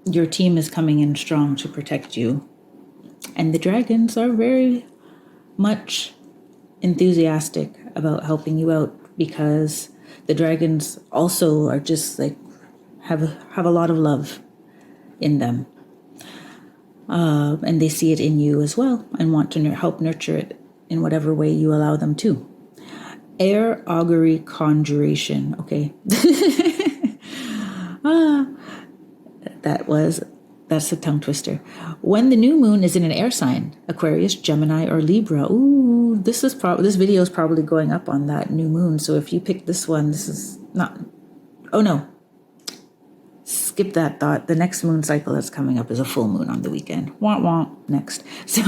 your team is coming in strong to protect you. And the dragons are very much enthusiastic about helping you out, because the dragons also are just like, have a lot of love in them. And they see it in you as well and want to help nurture it in whatever way you allow them to. Air augury conjuration. Okay. That's a tongue twister. When the new moon is in an air sign, Aquarius, Gemini, or Libra. Ooh, this video is probably going up on that new moon. So if you pick this one, this is not. Oh no. Skip that thought. The next moon cycle that's coming up is a full moon on the weekend. Wah wah. Next. So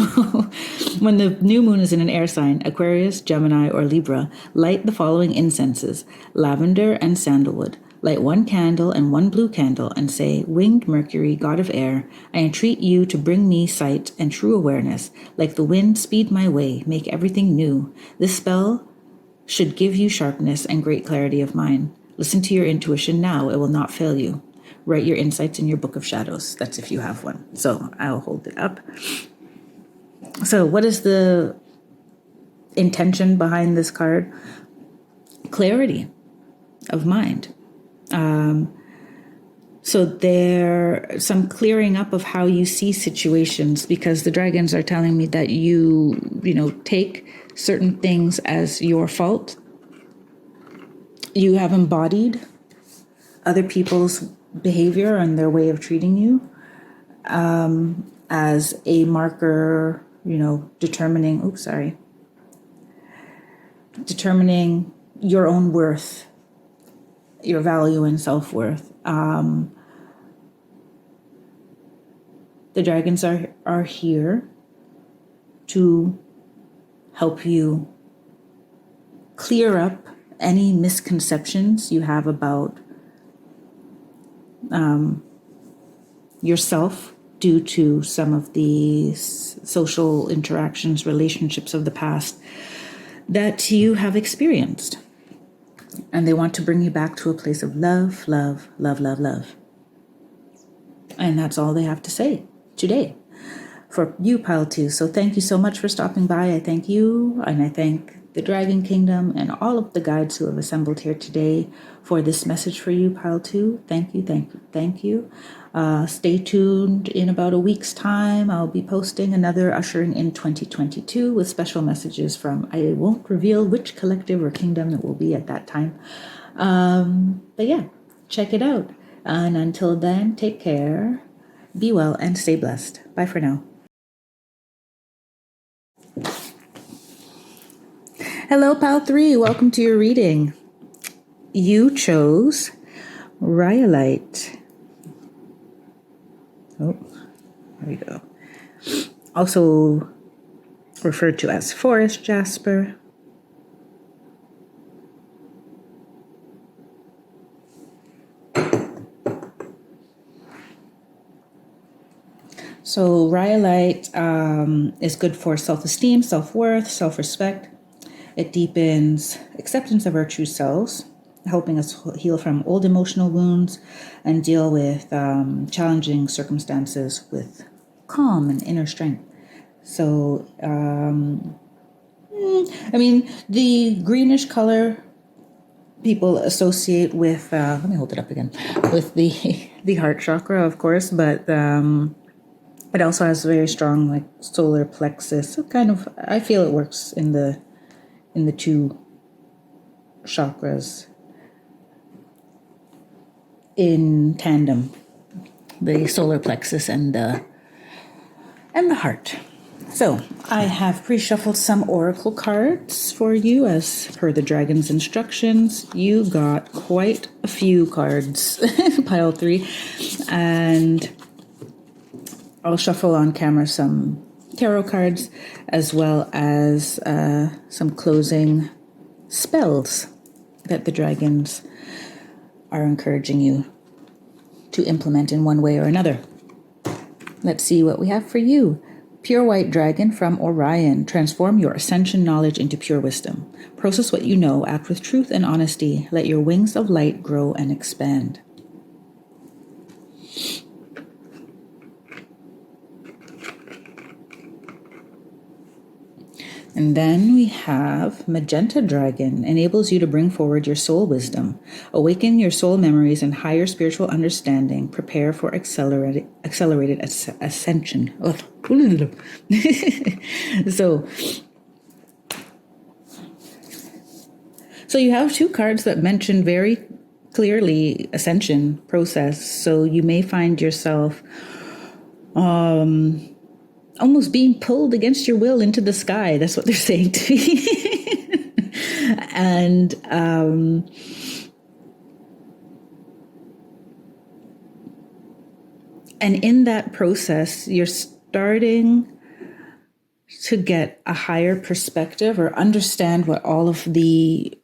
when the new moon is in an air sign, Aquarius, Gemini, or Libra, light the following incenses: lavender and sandalwood. Light 1 candle and 1 blue candle and say, Winged Mercury, God of air, I entreat you to bring me sight and true awareness. Like the wind, speed my way, make everything new. This spell should give you sharpness and great clarity of mind. Listen to your intuition now, it will not fail you. Write your insights in your book of shadows. That's if you have one. So I'll hold it up. So what is the intention behind this card? Clarity of mind. So there's some clearing up of how you see situations, because the dragons are telling me that you take certain things as your fault. You have embodied other people's behavior and their way of treating you as a marker, determining your own worth, your value and self-worth. The dragons are here to help you clear up any misconceptions you have about yourself due to some of the social interactions, relationships of the past that you have experienced. And they want to bring you back to a place of love, love, love, love, love. And that's all they have to say today for you, Pile 2. So thank you so much for stopping by. I thank you, and I thank the Dragon Kingdom and all of the guides who have assembled here today for this message for you, Pile 2. Thank you, thank you, thank you. Stay tuned. In about a week's time, I'll be posting another Ushering in 2022 with special messages from, I won't reveal which collective or kingdom it will be at that time. But yeah, check it out. And until then, take care, be well, and stay blessed. Bye for now. Hello, Pal 3. Welcome to your reading. You chose Rhyolite. Oh, there we go. Also referred to as forest jasper. So Rhyolite is good for self-esteem, self-worth, self-respect. It deepens acceptance of our true selves, helping us heal from old emotional wounds and deal with challenging circumstances with calm and inner strength. So, the greenish color people associate with, let me hold it up again, with the heart chakra, of course, but it also has very strong like solar plexus. So kind of, I feel it works in the two chakras in tandem, the solar plexus and the heart. So I have pre-shuffled some oracle cards for you as per the dragon's instructions. You got quite a few cards, pile 3, and I'll shuffle on camera some tarot cards as well as some closing spells that the dragons are encouraging you to implement in one way or another. Let's see what we have for you. Pure White Dragon from Orion. Transform your ascension knowledge into pure wisdom. Process what you know. Act with truth and honesty. Let your wings of light grow and expand. And then we have Magenta Dragon, enables you to bring forward your soul wisdom, awaken your soul memories and higher spiritual understanding, prepare for accelerated ascension. So you have two cards that mention very clearly ascension process. So you may find yourself almost being pulled against your will into the sky. That's what they're saying to me. And in that process, you're starting to get a higher perspective or understand what all of the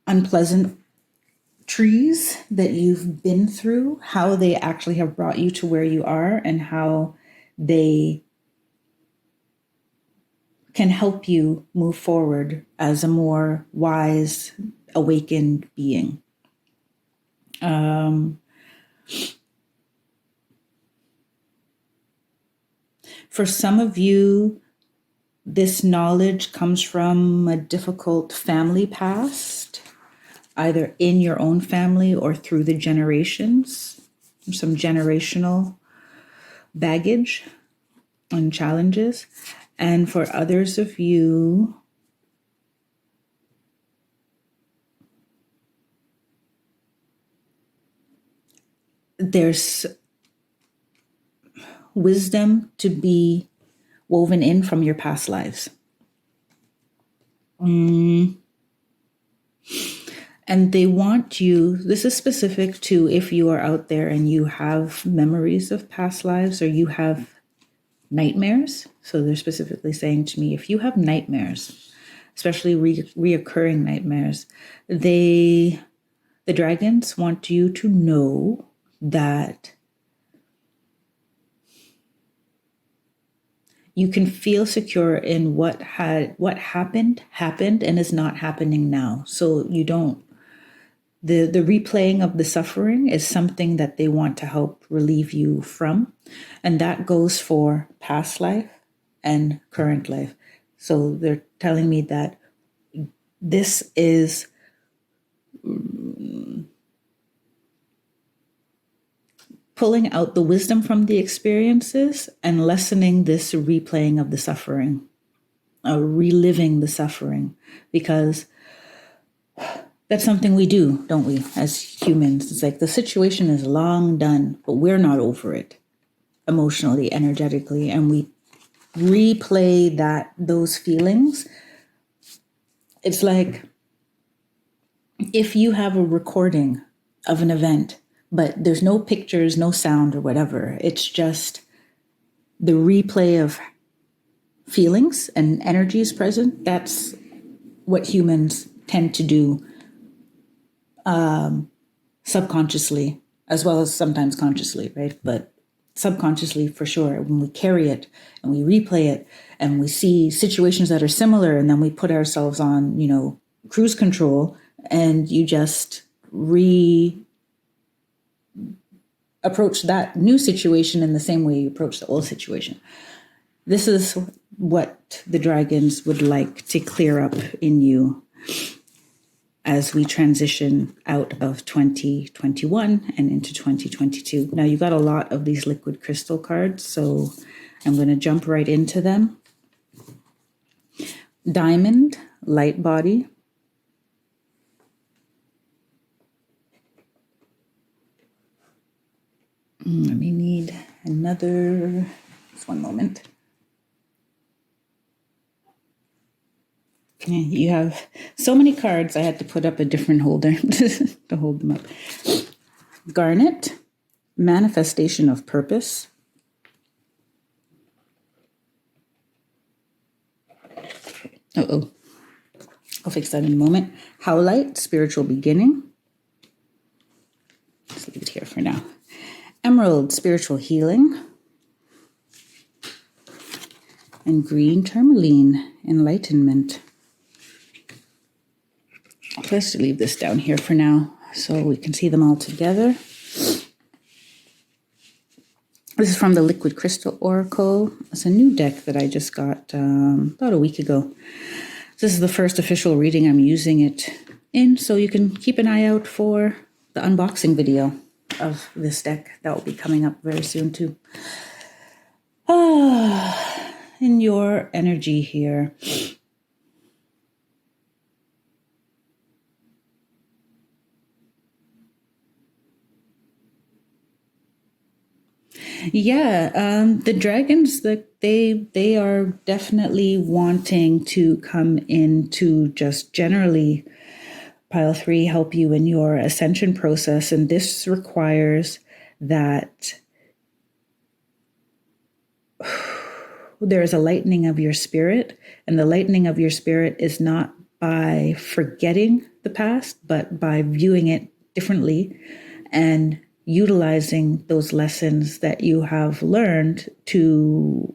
unpleasant trees that you've been through, how they actually have brought you to where you are, and how they can help you move forward as a more wise, awakened being. For some of you, this knowledge comes from a difficult family past, either in your own family or through the generations, some generational baggage and challenges. And for others of you, there's wisdom to be woven in from your past lives. And they want you, this is specific to if you are out there and you have memories of past lives or you have nightmares. So they're specifically saying to me, if you have nightmares, especially reoccurring nightmares, the dragons want you to know that you can feel secure in what happened and is not happening now. So you don't, the replaying of the suffering is something that they want to help relieve you from. And that goes for past life and current life. So they're telling me that this is pulling out the wisdom from the experiences and lessening this replaying of the suffering, reliving the suffering, because that's something we do, don't we, as humans? It's like the situation is long done, but we're not over it emotionally, energetically, and we replay those feelings. It's like if you have a recording of an event, but there's no pictures, no sound or whatever, it's just the replay of feelings and energies present. That's what humans tend to do subconsciously, as well as sometimes consciously, right? But subconsciously for sure, when we carry it and we replay it and we see situations that are similar, and then we put ourselves on, cruise control, and you just approach that new situation in the same way you approach the old situation. This is what the dragons would like to clear up in you as we transition out of 2021 and into 2022. Now, you got a lot of these liquid crystal cards, so I'm going to jump right into them. Diamond, light body. Let me need another, just one moment. You have so many cards, I had to put up a different holder to hold them up. Garnet, manifestation of purpose. I'll fix that in a moment. Rhyolite, spiritual beginning. Let's leave it here for now. Emerald, spiritual healing. And green, tourmaline, enlightenment. Let's leave this down here for now so we can see them all together. This is from the Liquid Crystal Oracle. It's a new deck that I just got about a week ago. This is the first official reading I'm using it in, so you can keep an eye out for the unboxing video of this deck. That will be coming up very soon too. In your energy here. Yeah, the dragons, they are definitely wanting to come in to just generally, pile 3, help you in your ascension process. And this requires that there is a lightening of your spirit. And the lightening of your spirit is not by forgetting the past, but by viewing it differently and utilizing those lessons that you have learned to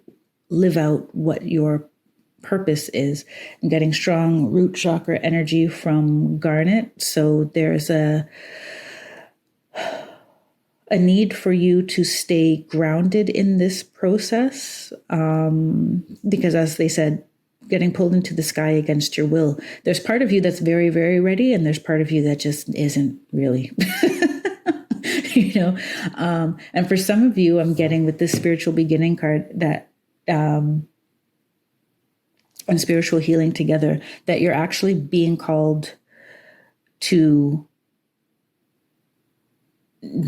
live out what your purpose is, and getting strong root chakra energy from garnet. So there's a need for you to stay grounded in this process, because as they said, getting pulled into the sky against your will. There's part of you that's very, very ready, and there's part of you that just isn't really. And for some of you, I'm getting with this spiritual beginning card that and spiritual healing together, that you're actually being called to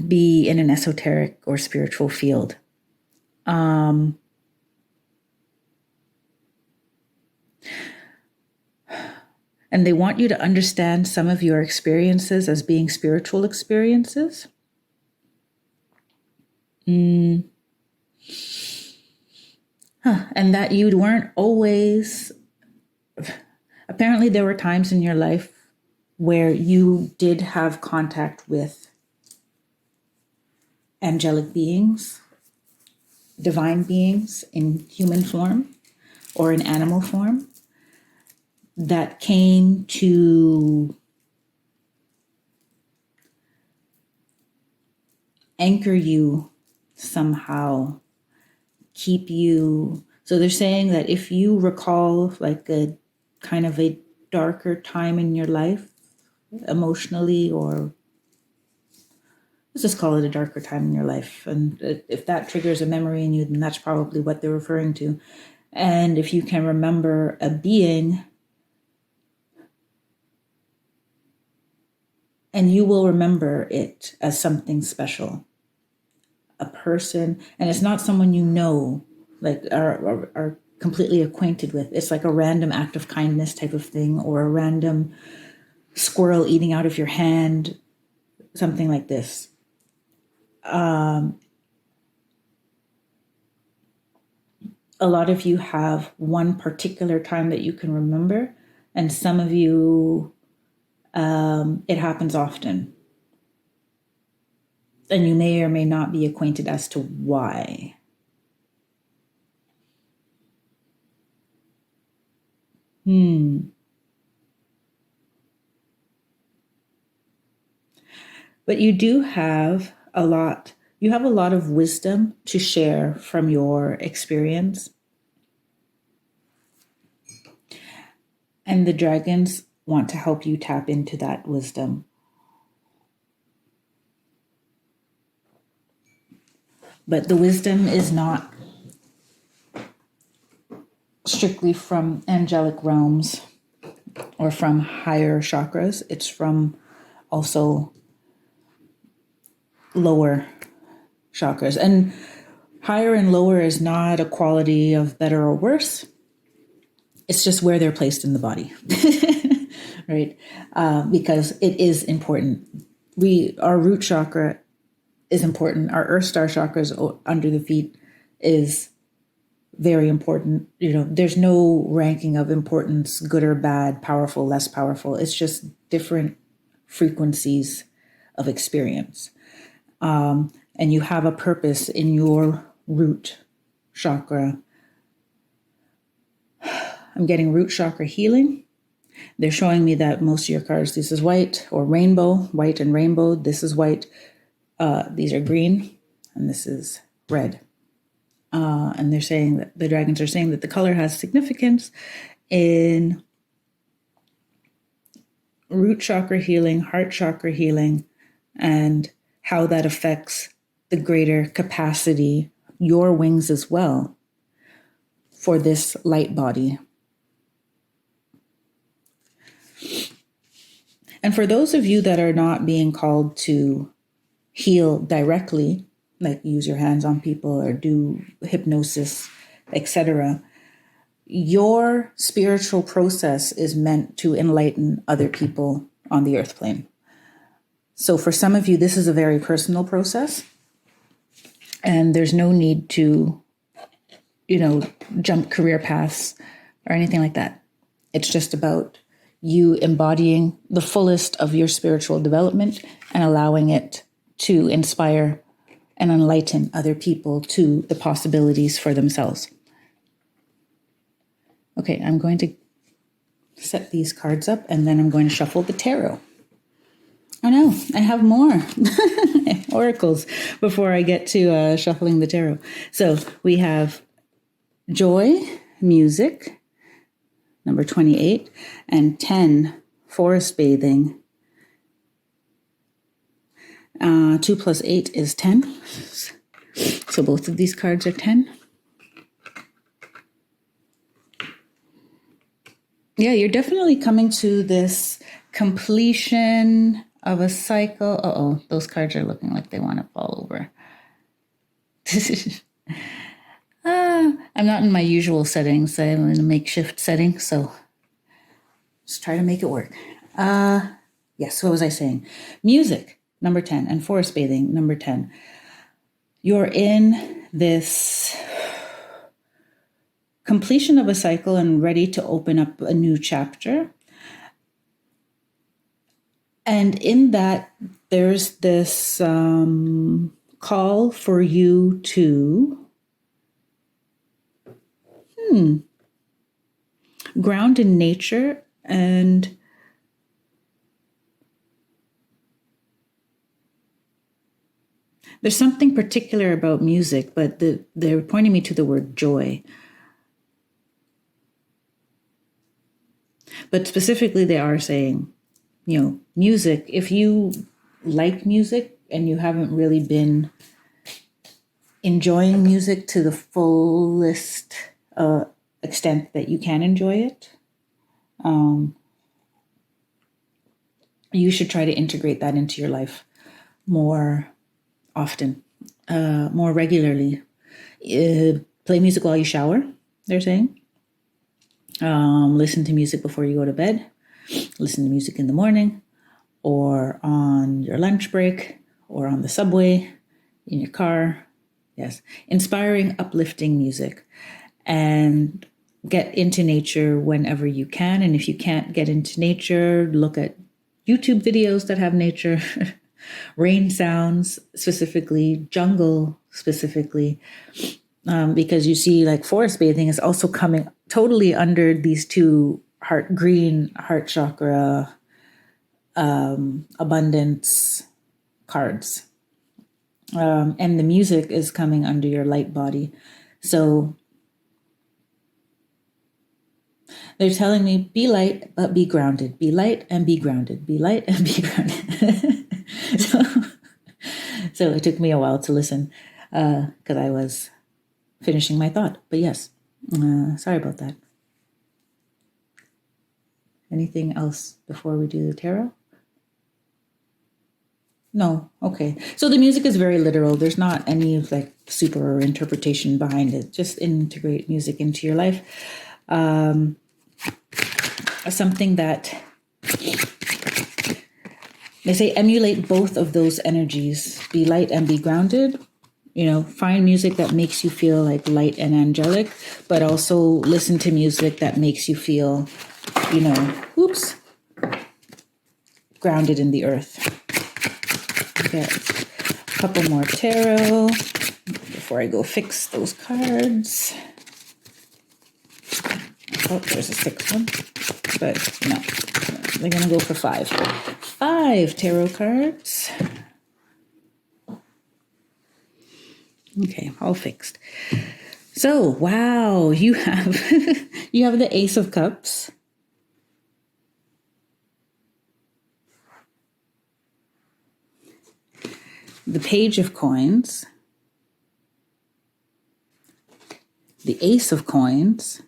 be in an esoteric or spiritual field. And they want you to understand some of your experiences as being spiritual experiences. And that you weren't always, apparently there were times in your life where you did have contact with angelic beings, divine beings in human form or in animal form, that came to anchor you somehow, keep you. So they're saying that if you recall like a kind of a darker time in your life, emotionally, or let's just call it a darker time in your life, and if that triggers a memory in you, then that's probably what they're referring to. And if you can remember a being And you will remember it as something special. A person, and it's not someone you know, like are completely acquainted with. It's like a random act of kindness type of thing, or a random squirrel eating out of your hand, something like this. A lot of you have one particular time that you can remember, and some of you, it happens often. And you may or may not be acquainted as to why. But you do have a lot of wisdom to share from your experience. And the dragons want to help you tap into that wisdom. But the wisdom is not strictly from angelic realms or from higher chakras. It's from also lower chakras. And higher and lower is not a quality of better or worse. It's just where they're placed in the body, right? Because it is important. Our root chakra is important. Our earth star chakras under the feet is very important. There's no ranking of importance, good or bad, powerful, less powerful. It's just different frequencies of experience. And you have a purpose in your root chakra. I'm getting root chakra healing. They're showing me that most of your cards, this is white or rainbow, white and rainbow. This is white. These are green, and this is red. And they're saying that the dragons are saying that the color has significance in root chakra healing, heart chakra healing, and how that affects the greater capacity, your wings as well, for this light body. And for those of you that are not being called to heal directly, like use your hands on people or do hypnosis, etc., your spiritual process is meant to enlighten other people on the earth plane. So for some of you, this is a very personal process, and there's no need to, jump career paths or anything like that. It's just about you embodying the fullest of your spiritual development and allowing it to inspire and enlighten other people to the possibilities for themselves. Okay, I'm going to set these cards up, and then I'm going to shuffle the tarot. Oh no, I have more oracles before I get to shuffling the tarot. So we have joy, music, number 28, and 10, forest bathing. 2 + 8 is 10. So both of these cards are 10. Yeah, you're definitely coming to this completion of a cycle. Uh-oh, those cards are looking like they want to fall over. I'm not in my usual settings. I'm in a makeshift setting, so just try to make it work. Yes, what was I saying? Music, number 10, and forest bathing, number 10. You're in this completion of a cycle and ready to open up a new chapter. And in that, there's this call for you to ground in nature, and there's something particular about music, but they're pointing me to the word joy. But specifically, they are saying, music, if you like music and you haven't really been enjoying music to the fullest extent that you can enjoy it, you should try to integrate that into your life more often, more regularly. Play music while you shower, they're saying. Listen to music before you go to bed. Listen to music in the morning or on your lunch break or on the subway, in your car. Yes, inspiring, uplifting music. And get into nature whenever you can. And if you can't get into nature, look at YouTube videos that have nature, rain sounds specifically, jungle specifically, because you see like forest bathing is also coming totally under these two heart chakra, abundance cards. And the music is coming under your light body. So they're telling me, be light, but be grounded. Be light and be grounded. Be light and be grounded. so it took me a while to listen because I was finishing my thought. But yes, sorry about that. Anything else before we do the tarot? No. Okay. So the music is very literal. There's not any like super interpretation behind it. Just integrate music into your life. Something that they say, emulate both of those energies, be light and be grounded. Find music that makes you feel like light and angelic, but also listen to music that makes you feel, grounded in the earth. Okay, a couple more tarot before I go fix those cards. Oh, there's a sixth one. But no, we're going to go for 5. 5 tarot cards. Okay, all fixed. So, wow, you have the Ace of Cups. The Page of Coins. The Ace of Coins.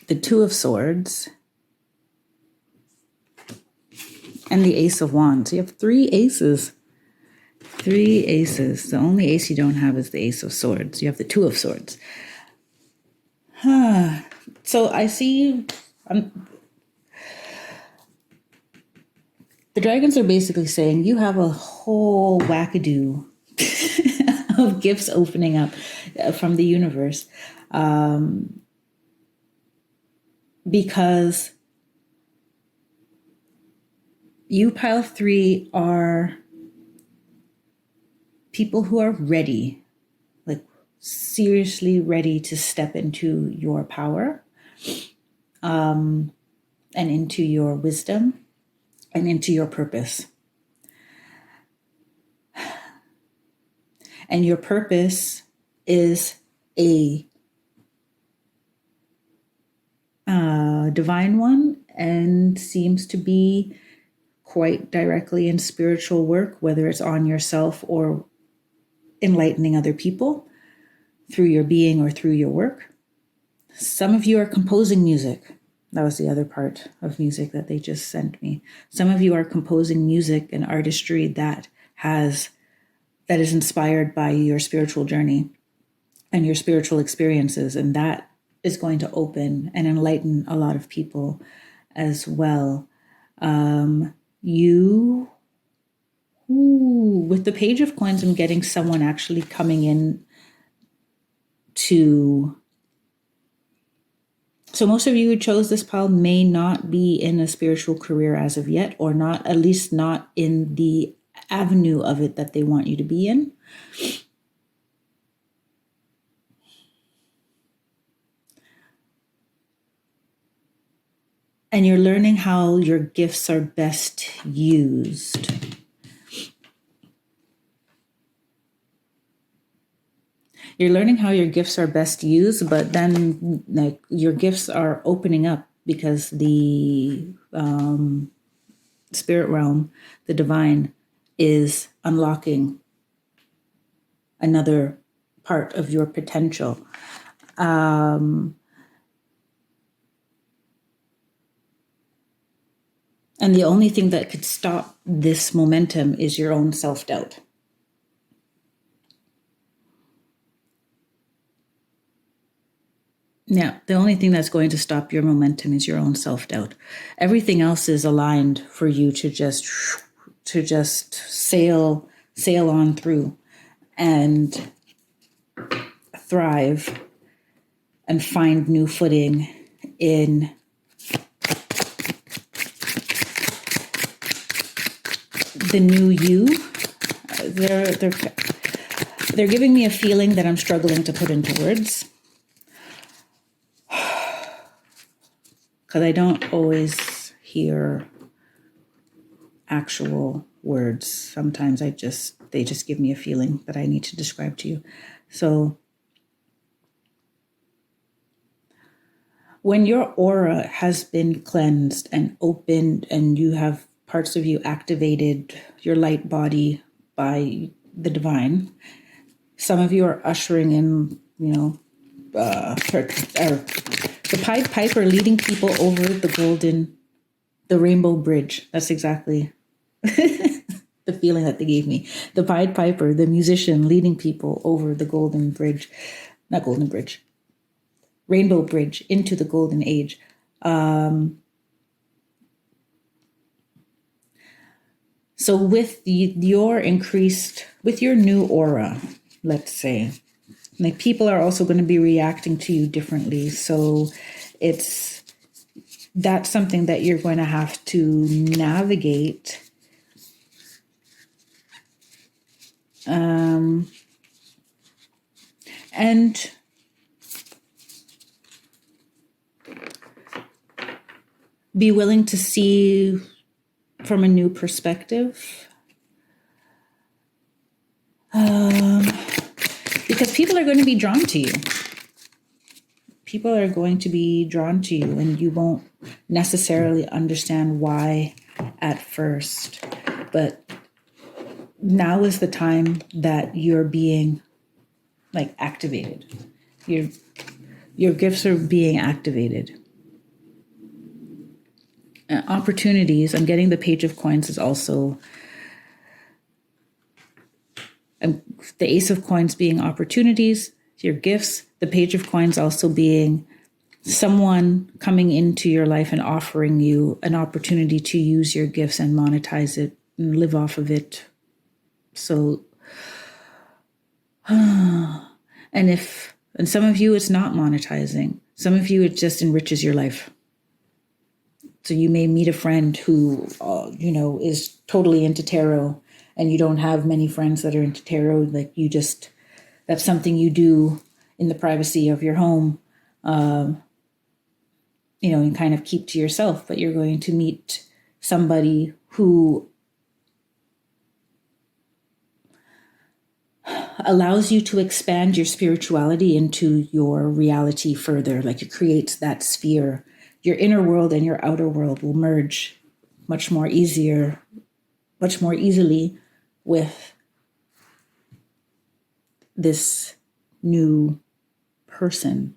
The Two of Swords, and the Ace of Wands. You have 3 aces. 3 aces. The only ace you don't have is the Ace of Swords. You have the Two of Swords. So I see the dragons are basically saying you have a whole wackadoo of gifts opening up from the universe. Because you, pile 3, are people who are ready, like seriously ready to step into your power, and into your wisdom and into your purpose. And your purpose is a divine one, and seems to be quite directly in spiritual work, whether it's on yourself or enlightening other people through your being or through your work. Some of you are composing music. That was the other part of music that they just sent me. Some of you are composing music and artistry that is inspired by your spiritual journey and your spiritual experiences, and that is going to open and enlighten a lot of people as well. With the Page of Coins, I'm getting someone actually coming in to... So most of you who chose this pile may not be in a spiritual career as of yet, or not, at least not in the avenue of it that they want you to be in. And you're learning how your gifts are best used. You're learning how your gifts are best used, but then like your gifts are opening up because the spirit realm, the divine, is unlocking another part of your potential. And the only thing that could stop this momentum is your own self-doubt. Yeah, the only thing that's going to stop your momentum is your own self-doubt. Everything else is aligned for you to just sail on through and thrive and find new footing in the new you. They're giving me a feeling that I'm struggling to put into words, because I don't always hear actual words. Sometimes they just give me a feeling that I need to describe to you. So when your aura has been cleansed and opened, and you have parts of you activated, your light body by the divine, some of you are ushering in, the Pied Piper leading people over the rainbow bridge. That's exactly the feeling that they gave me. The Pied Piper, the musician, leading people over the rainbow bridge into the golden age. So with your new aura, let's say, like, people are also going to be reacting to you differently. So that's something that you're going to have to navigate. And be willing to see from a new perspective. Because people are going to be drawn to you. People are going to be drawn to you, and you won't necessarily understand why at first. But now is the time that you're being activated. Your gifts are being activated. Opportunities. I'm getting the Page of Coins is also the Ace of Coins being opportunities, your gifts, the Page of Coins also being someone coming into your life and offering you an opportunity to use your gifts and monetize it and live off of it. So, and some of you, it's not monetizing. Some of you, it just enriches your life. So you may meet a friend who, is totally into tarot, and you don't have many friends that are into tarot. That's something you do in the privacy of your home, and kind of keep to yourself. But you're going to meet somebody who allows you to expand your spirituality into your reality further. Like, it creates that sphere. Your inner world and your outer world will merge much more easily with this new person.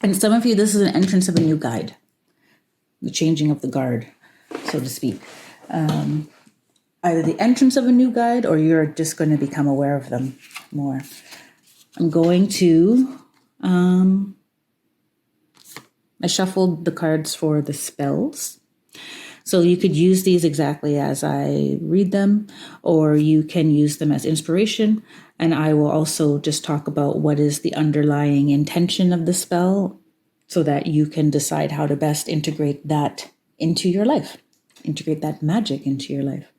And some of you, this is an entrance of a new guide, the changing of the guard, so to speak. Either the entrance of a new guide, or you're just going to become aware of them more. I'm going to... I shuffled the cards for the spells. So you could use these exactly as I read them, or you can use them as inspiration. And I will also just talk about what is the underlying intention of the spell, so that you can decide how to best integrate that into your life, integrate that magic into your life.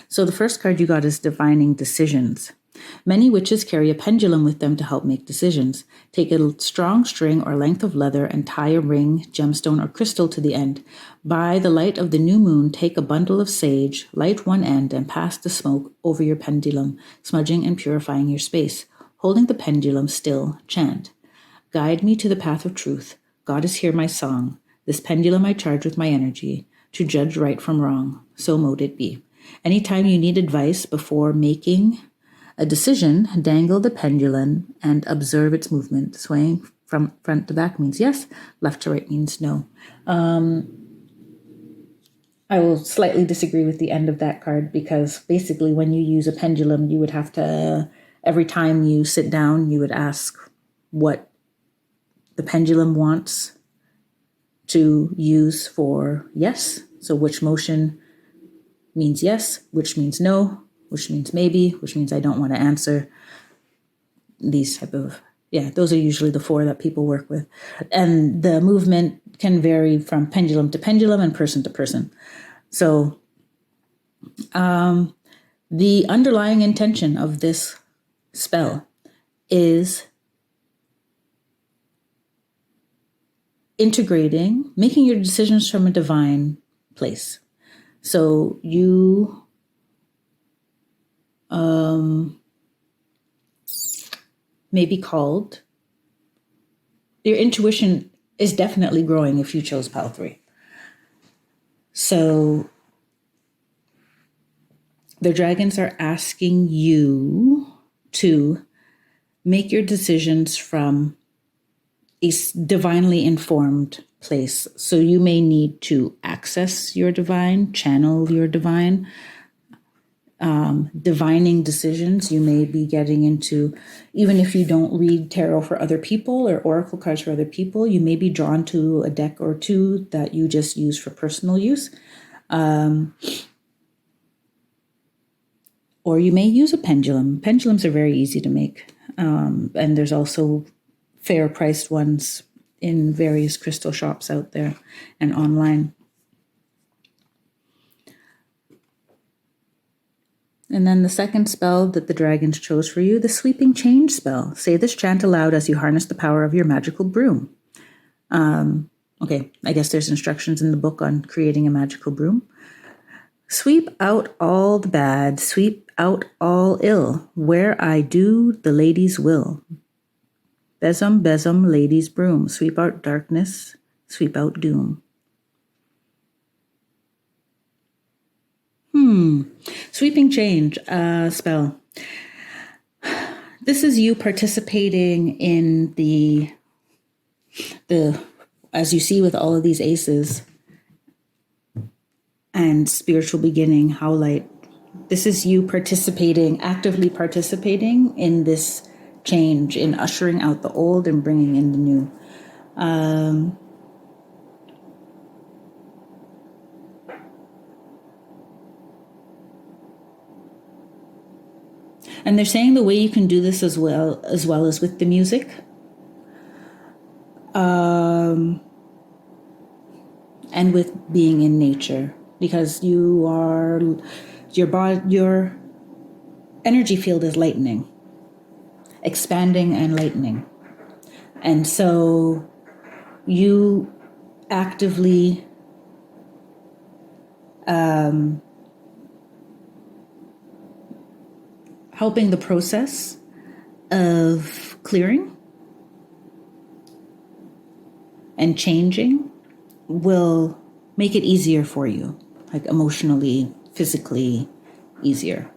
So the first card you got is Divining Decisions. Many witches carry a pendulum with them to help make decisions. Take a strong string or length of leather and tie a ring, gemstone, or crystal to the end. By the light of the new moon, take a bundle of sage, light one end, and pass the smoke over your pendulum, smudging and purifying your space. Holding the pendulum still, chant. Guide me to the path of truth. God is here, my song. This pendulum I charge with my energy, to judge right from wrong. So mote it be. Anytime you need advice before making a decision, dangle the pendulum and observe its movement. Swaying from front to back means yes, left to right means no. I will slightly disagree with the end of that card, because basically when you use a pendulum, you would have to, every time you sit down, you would ask what the pendulum wants to use for yes. So which motion means yes, which means no, which means maybe, which means I don't want to answer. These type of, those are usually the 4 that people work with. And the movement can vary from pendulum to pendulum and person to person. So the underlying intention of this spell is integrating, making your decisions from a divine place. So you may be called, your intuition is definitely growing if you chose pile 3. So the dragons are asking you to make your decisions from a divinely informed place. So you may need to access your divine, channel your divine, divining decisions. You may be getting into, even if you don't read tarot for other people or oracle cards for other people, you may be drawn to a deck or 2 that you just use for personal use. Or you may use a pendulum. Pendulums are very easy to make. And there's also fair priced ones in various crystal shops out there and online. And then the second spell that the dragons chose for you, the Sweeping Change spell. Say this chant aloud as you harness the power of your magical broom. Okay, I guess there's instructions in the book on creating a magical broom. Sweep out all the bad, sweep out all ill, where I do the lady's will. Besom, besom, lady's broom, sweep out darkness, sweep out doom. Sweeping Change spell. This is you participating in the as you see with all of these aces and spiritual beginning, Rhyolite. This is you actively participating in this change, in ushering out the old and bringing in the new. And they're saying the way you can do this as well as with the music. And with being in nature, because your energy field is lightening, expanding and lightening. And so you actively helping the process of clearing and changing will make it easier for you, like emotionally, physically easier.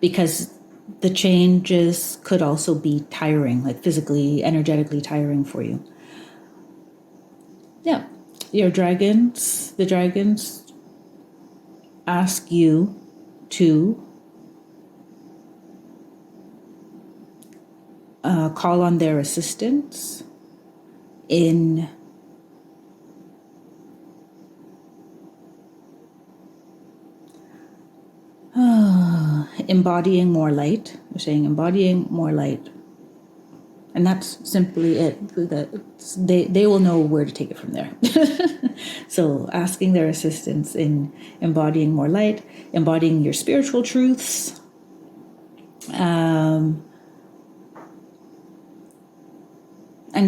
Because the changes could also be tiring, like physically, energetically tiring for you. Yeah, the dragons ask you to call on their assistance in embodying more light. We're saying embodying more light. And that's simply it. They will know where to take it from there. So asking their assistance in embodying more light, embodying your spiritual truths, and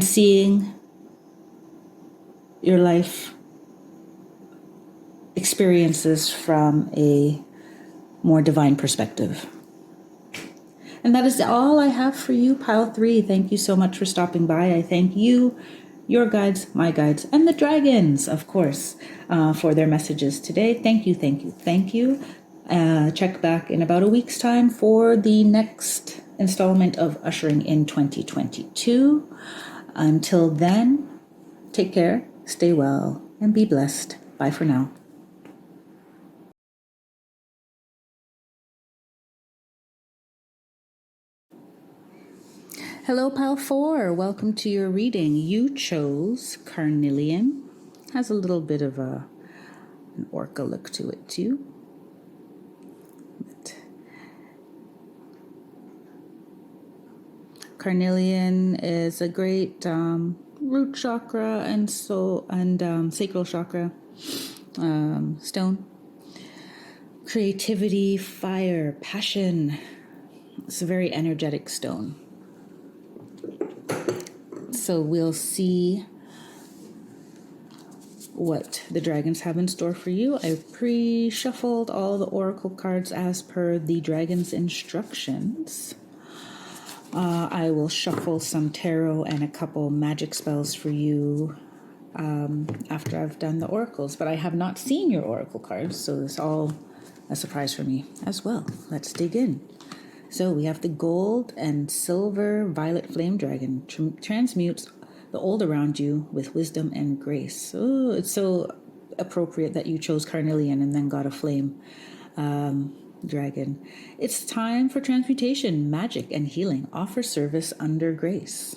seeing your life experiences from a more divine perspective. And that is all I have for you, Pile 3. Thank you so much for stopping by. I thank you, your guides, my guides, and the dragons, of course, for their messages today. Thank you, thank you, thank you. Check back in about a week's time for the next installment of Ushering in 2022. Until then, take care, stay well, and be blessed. Bye for now. Hello, Pile 4. Welcome to your reading. You chose Carnelian. Has a little bit of an orca look to it, too. But Carnelian is a great root chakra and sacral chakra stone. Creativity, fire, passion. It's a very energetic stone. So we'll see what the dragons have in store for you. I pre-shuffled all the oracle cards as per the dragon's instructions. I will shuffle some tarot and a couple magic spells for you after I've done the oracles, but I have not seen your oracle cards, so it's all a surprise for me as well. Let's dig in. So we have the gold and silver violet flame dragon transmutes the old around you with wisdom and grace. Oh, it's so appropriate that you chose Carnelian and then got a flame dragon. It's time for transmutation, magic, and healing. Offer service under grace.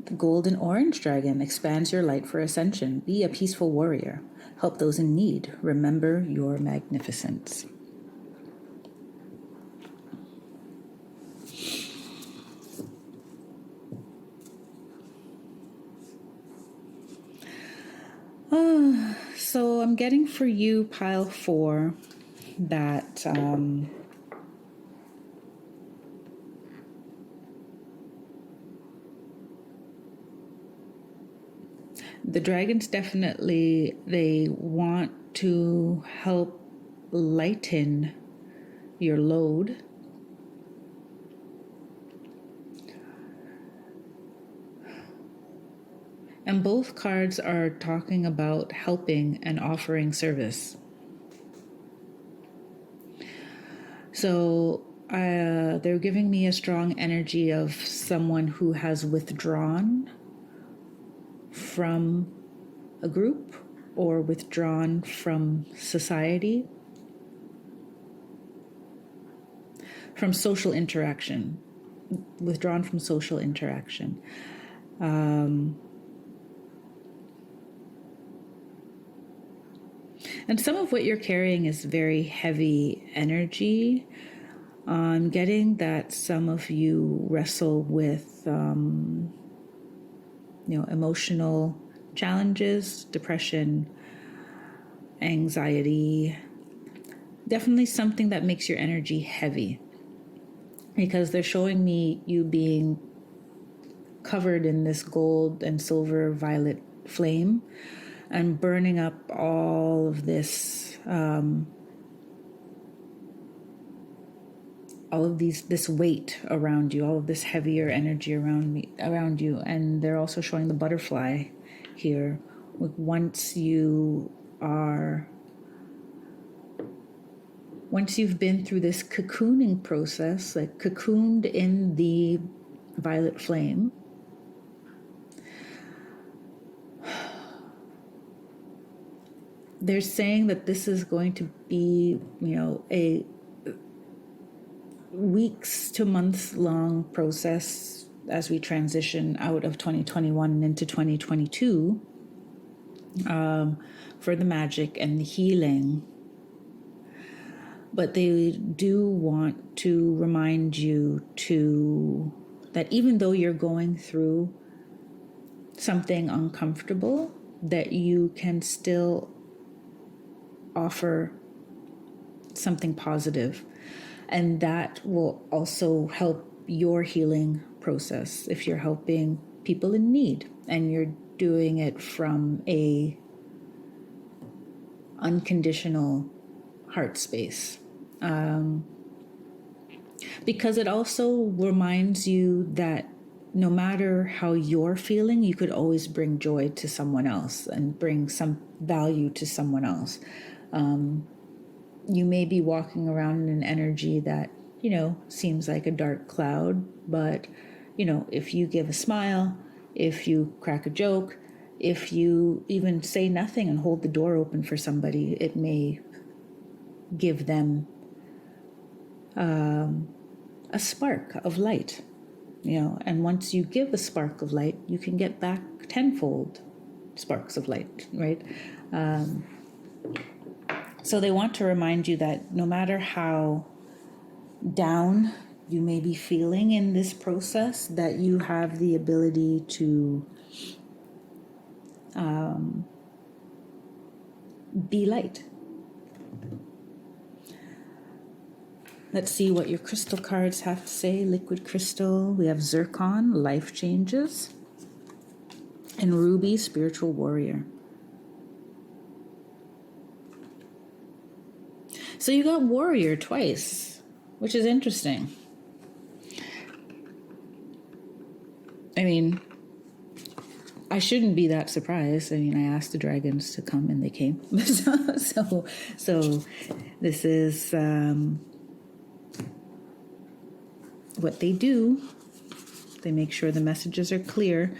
The golden orange dragon expands your light for ascension. Be a peaceful warrior. Help those in need. Remember your magnificence. So I'm getting for you, Pile 4, that the dragons definitely, they want to help lighten your load. And both cards are talking about helping and offering service. So they're giving me a strong energy of someone who has withdrawn from a group or withdrawn from society, from social interaction, withdrawn from social interaction. And some of what you're carrying is very heavy energy. I'm getting that some of you wrestle with, emotional challenges, depression, anxiety. Definitely something that makes your energy heavy. Because they're showing me you being covered in this gold and silver violet flame and burning up all of this, this weight around you, all of this heavier energy around you. And they're also showing the butterfly here. Once you've been through this cocooning process, like cocooned in the violet flame, they're saying that this is going to be, a weeks to months long process as we transition out of 2021 and into 2022 for the magic and the healing. But they do want to remind you that even though you're going through something uncomfortable, that you can still offer something positive, and that will also help your healing process if you're helping people in need and you're doing it from a unconditional heart space. Because it also reminds you that no matter how you're feeling, you could always bring joy to someone else and bring some value to someone else. You may be walking around in an energy that, seems like a dark cloud, but if you give a smile, if you crack a joke, if you even say nothing and hold the door open for somebody, it may give them a spark of light, and once you give a spark of light, you can get back tenfold sparks of light, right? So they want to remind you that no matter how down you may be feeling in this process, that you have the ability to be light. Let's see what your crystal cards have to say. Liquid crystal, we have zircon, life changes, and ruby, spiritual warrior. So you got warrior twice, which is interesting. I mean, I shouldn't be that surprised. I mean, I asked the dragons to come and they came. so this is what they do. They make sure the messages are clear.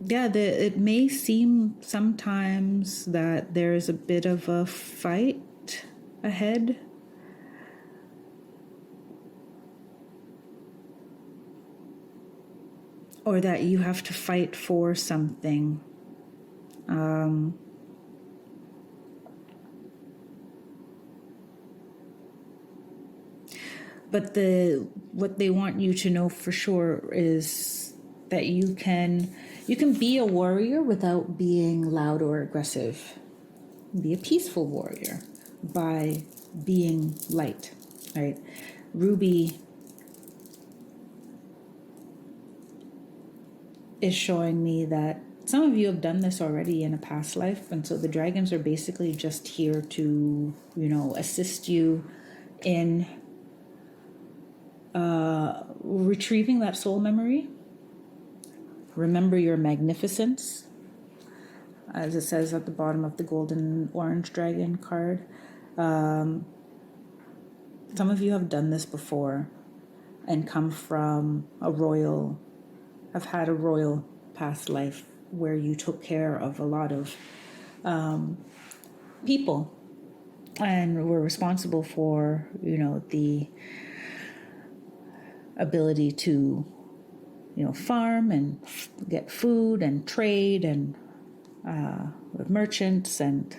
Yeah, it may seem sometimes that there's a bit of a fight ahead. Or that you have to fight for something. But what they want you to know for sure is that you can be a warrior without being loud or aggressive. Be a peaceful warrior by being light, right? Ruby is showing me that some of you have done this already in a past life, and so the dragons are basically just here to, assist you in retrieving that soul memory. Remember your magnificence, as it says at the bottom of the golden orange dragon card. Some of you have done this before and come from have had a royal past life where you took care of a lot of people and were responsible for, the ability to, farm and get food and trade and with merchants and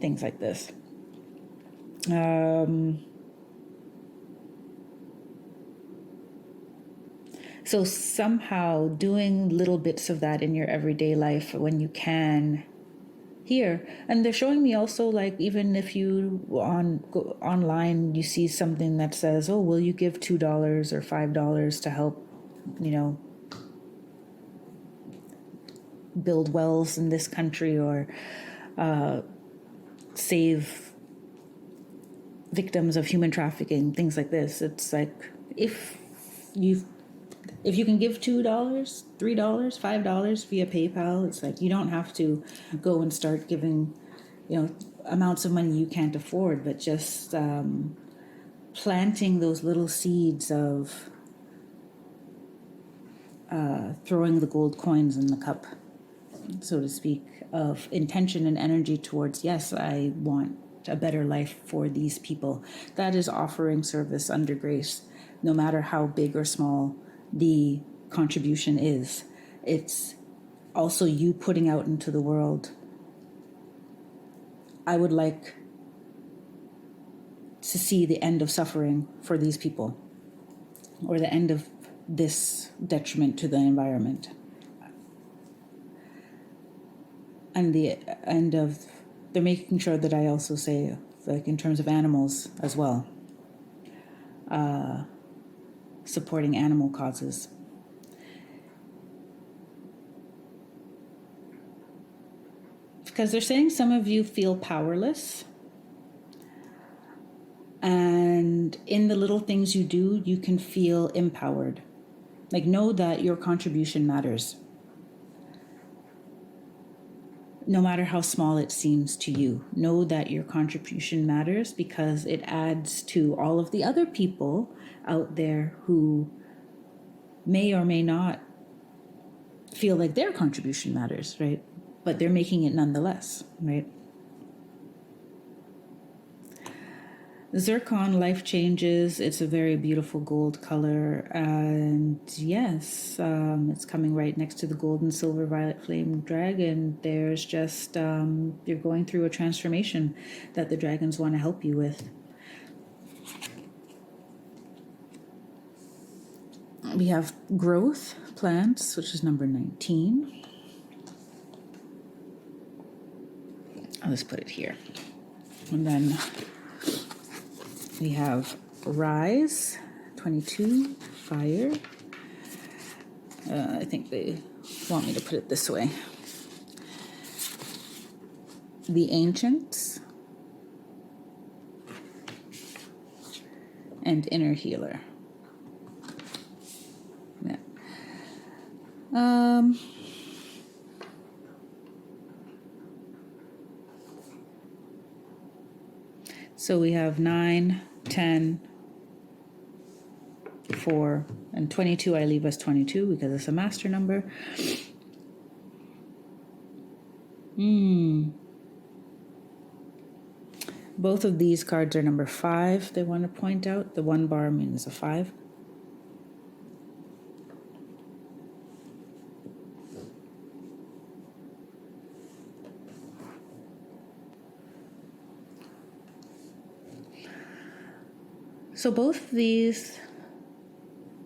things like this. So somehow doing little bits of that in your everyday life when you can here. And they're showing me also, like, even if you go online, you see something that says, oh, will you give $2 or $5 to help, build wells in this country or save victims of human trafficking, things like this. It's like, if you can give $2, $3, $5 via PayPal, it's like you don't have to go and start giving, amounts of money you can't afford, but just planting those little seeds of throwing the gold coins in the cup, so to speak, of intention and energy towards, yes, I want a better life for these people. That is offering service under grace, no matter how big or small the contribution is. It's also you putting out into the world, I would like to see the end of suffering for these people, or the end of this detriment to the environment, and the end of, they're making sure that I also say, like, in terms of animals as well, supporting animal causes. Because they're saying some of you feel powerless, and in the little things you do, you can feel empowered. Like, know that your contribution matters. no matter how small it seems to you, know that your contribution matters because it adds to all of the other people out there who may or may not feel like their contribution matters, right? But they're making it nonetheless, right? Zircon life changes. It's a very beautiful gold color, and yes, it's coming right next to the gold and silver violet flame dragon. There's just you're going through a transformation that the dragons want to help you with. We have growth plants, which is number 19. I'll just put it here, and then we have Rise, 22, Fire. I think they want me to put it this way. The Ancients, and Inner Healer. Yeah. So we have 9, 10, 4, and 22. I leave as 22 because it's a master number. Both of these cards are number 5. They want to point out the 1 bar means a 5. So both these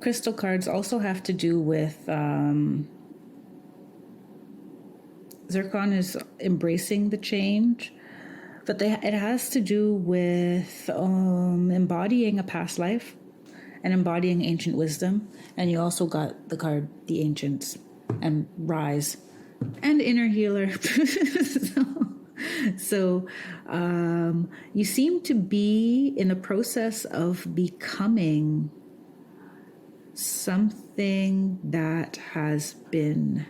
crystal cards also have to do with Zircon is embracing the change, but it has to do with embodying a past life and embodying ancient wisdom. And you also got the card the Ancients and Rise and Inner Healer. So you seem to be in the process of becoming something that has been,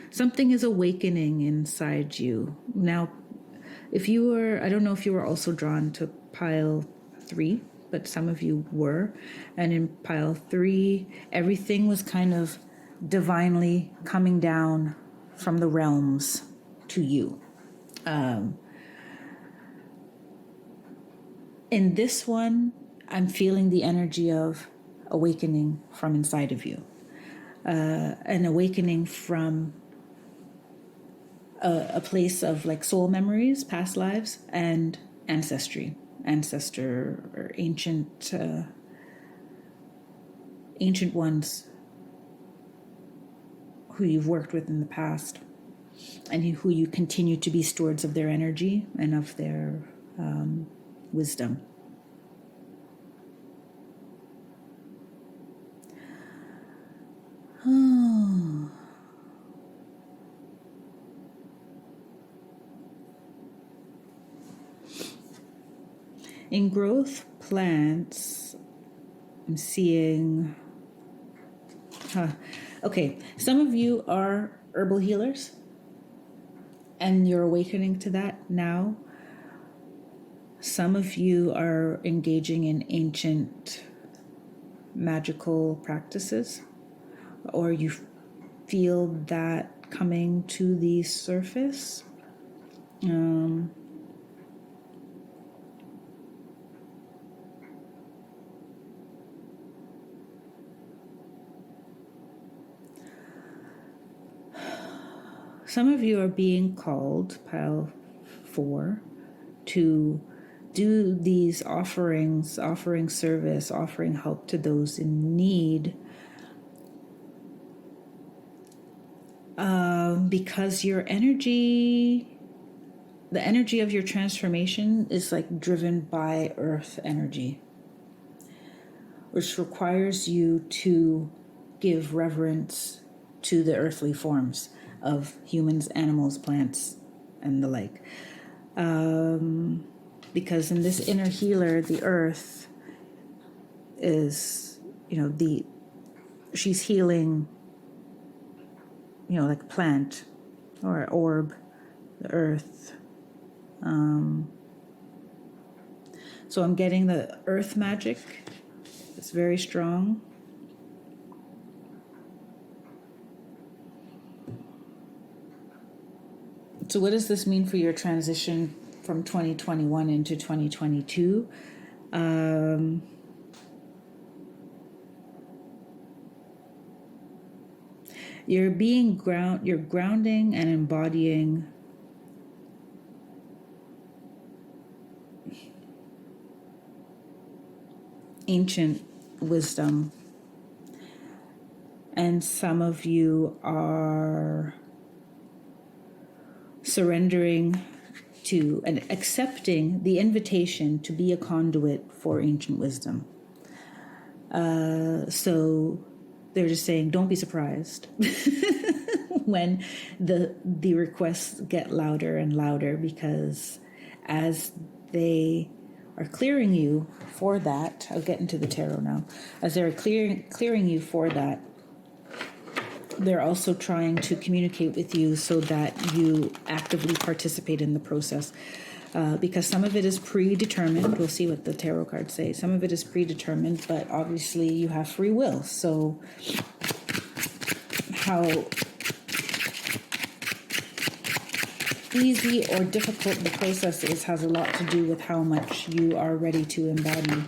something is awakening inside you. Now, if you were, I don't know if you were also drawn to pile 3, but some of you were. And in pile 3, everything was kind of divinely coming down from the realms to you. In this one, I'm feeling the energy of awakening from inside of you. An awakening from a place of like soul memories, past lives, and ancestry. Ancestor or ancient ones who you've worked with in the past, and who you continue to be stewards of their energy and of their wisdom. In growth plants, I'm seeing... Okay, some of you are herbal healers, and you're awakening to that now. Some of you are engaging in ancient magical practices, or you feel that coming to the surface. Some of you are being called, pile 4, to do these offerings, offering service, offering help to those in need, because your energy, the energy of your transformation is like driven by earth energy, which requires you to give reverence to the earthly forms of humans, animals, plants, and the like. Because in this inner healer, the earth is, she's healing, like a plant, or orb, the earth. So I'm getting the earth magic. It's very strong. So what does this mean for your transition from 2021 into 2022? You're grounding and embodying ancient wisdom, and some of you are surrendering to and accepting the invitation to be a conduit for ancient wisdom. So they're just saying, don't be surprised when the requests get louder and louder, because as they are clearing you for that, I'll get into the tarot now. As they're clearing you for that, they're also trying to communicate with you so that you actively participate in the process. Because some of it is predetermined. We'll see what the tarot cards say. Some of it is predetermined, but obviously you have free will. So how easy or difficult the process is has a lot to do with how much you are ready to embody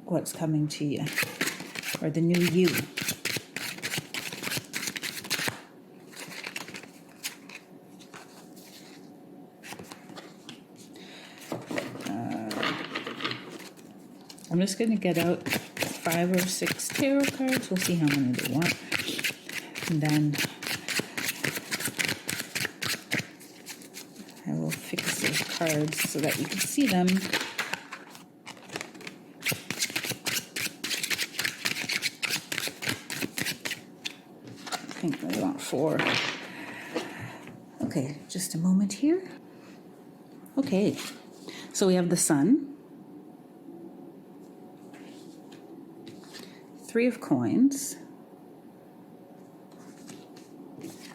what's coming to you, or the new you. I'm just going to get out 5 or 6 tarot cards. We'll see how many they want. And then I will fix those cards so that you can see them. I think I want 4. Okay, just a moment here. Okay, so we have the Sun. 3 of Coins,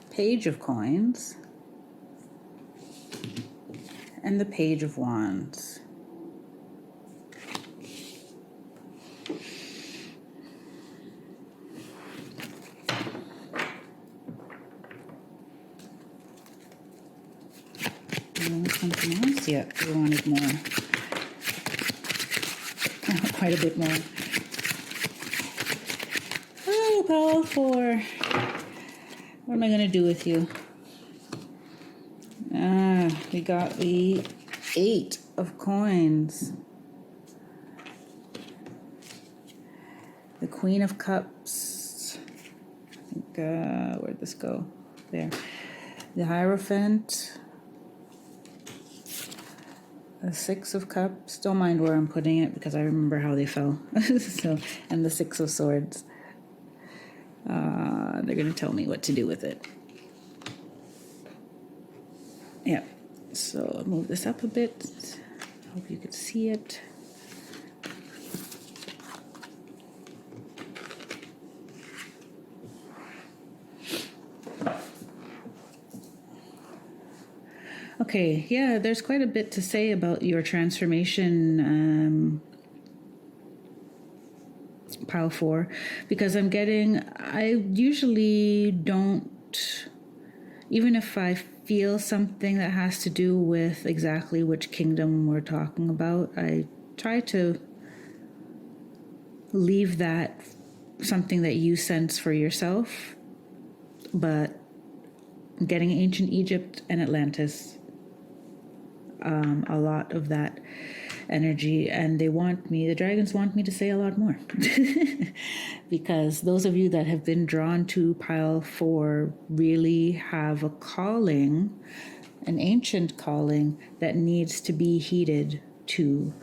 Page of Coins, and the Page of Wands. Something else? Yeah, we wanted more. Quite a bit more. Call for. What am I going to do with you? We got the 8 of Coins. The Queen of Cups. I think, where'd this go? There. The Hierophant. The 6 of Cups. Don't mind where I'm putting it because I remember how they fell. So, and the 6 of Swords. They're going to tell me what to do with it. Yeah. So I'll move this up a bit. Hope you could see it. Okay, yeah, there's quite a bit to say about your transformation, pile 4, because I usually don't, even if I feel something that has to do with exactly which kingdom we're talking about, I try to leave that something that you sense for yourself. But getting ancient Egypt and Atlantis, a lot of that energy, and the dragons want me to say a lot more. Because those of you that have been drawn to pile 4 really have a calling, an ancient calling that needs to be heeded to.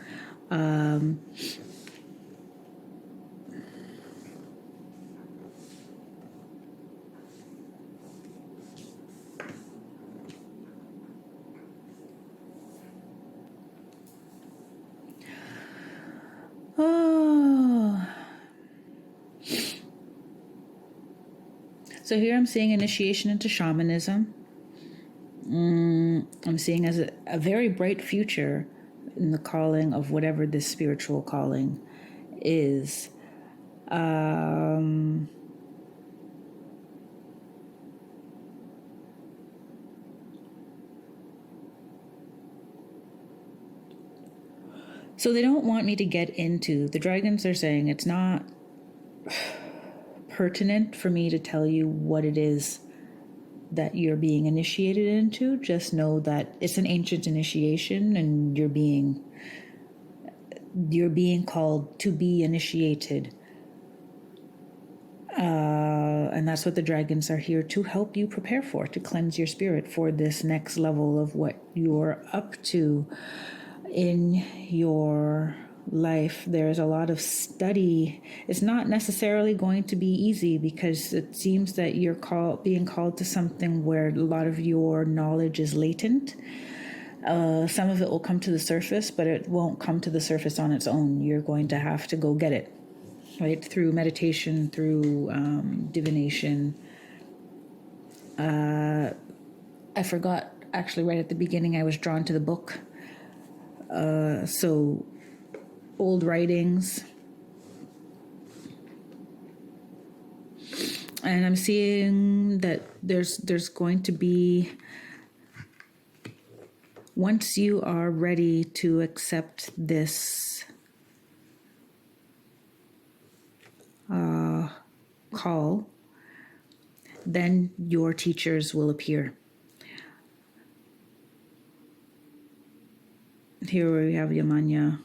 So here I'm seeing initiation into shamanism. I'm seeing as a very bright future in the calling of whatever this spiritual calling is. So they don't want me to get into, the dragons are saying it's not pertinent for me to tell you what it is that you're being initiated into. Just know that it's an ancient initiation and you're being called to be initiated. And that's what the dragons are here to help you prepare for, to cleanse your spirit for this next level of what you're up to in your life. There's a lot of study. It's not necessarily going to be easy because it seems that you're being called to something where a lot of your knowledge is latent. Some of it will come to the surface, but it won't come to the surface on its own. You're going to have to go get it, right? Through meditation, through divination. I forgot, actually, right at the beginning, I was drawn to the book. So old writings. And I'm seeing that there's going to be, once you are ready to accept this call, then your teachers will appear. Here we have Yamanya.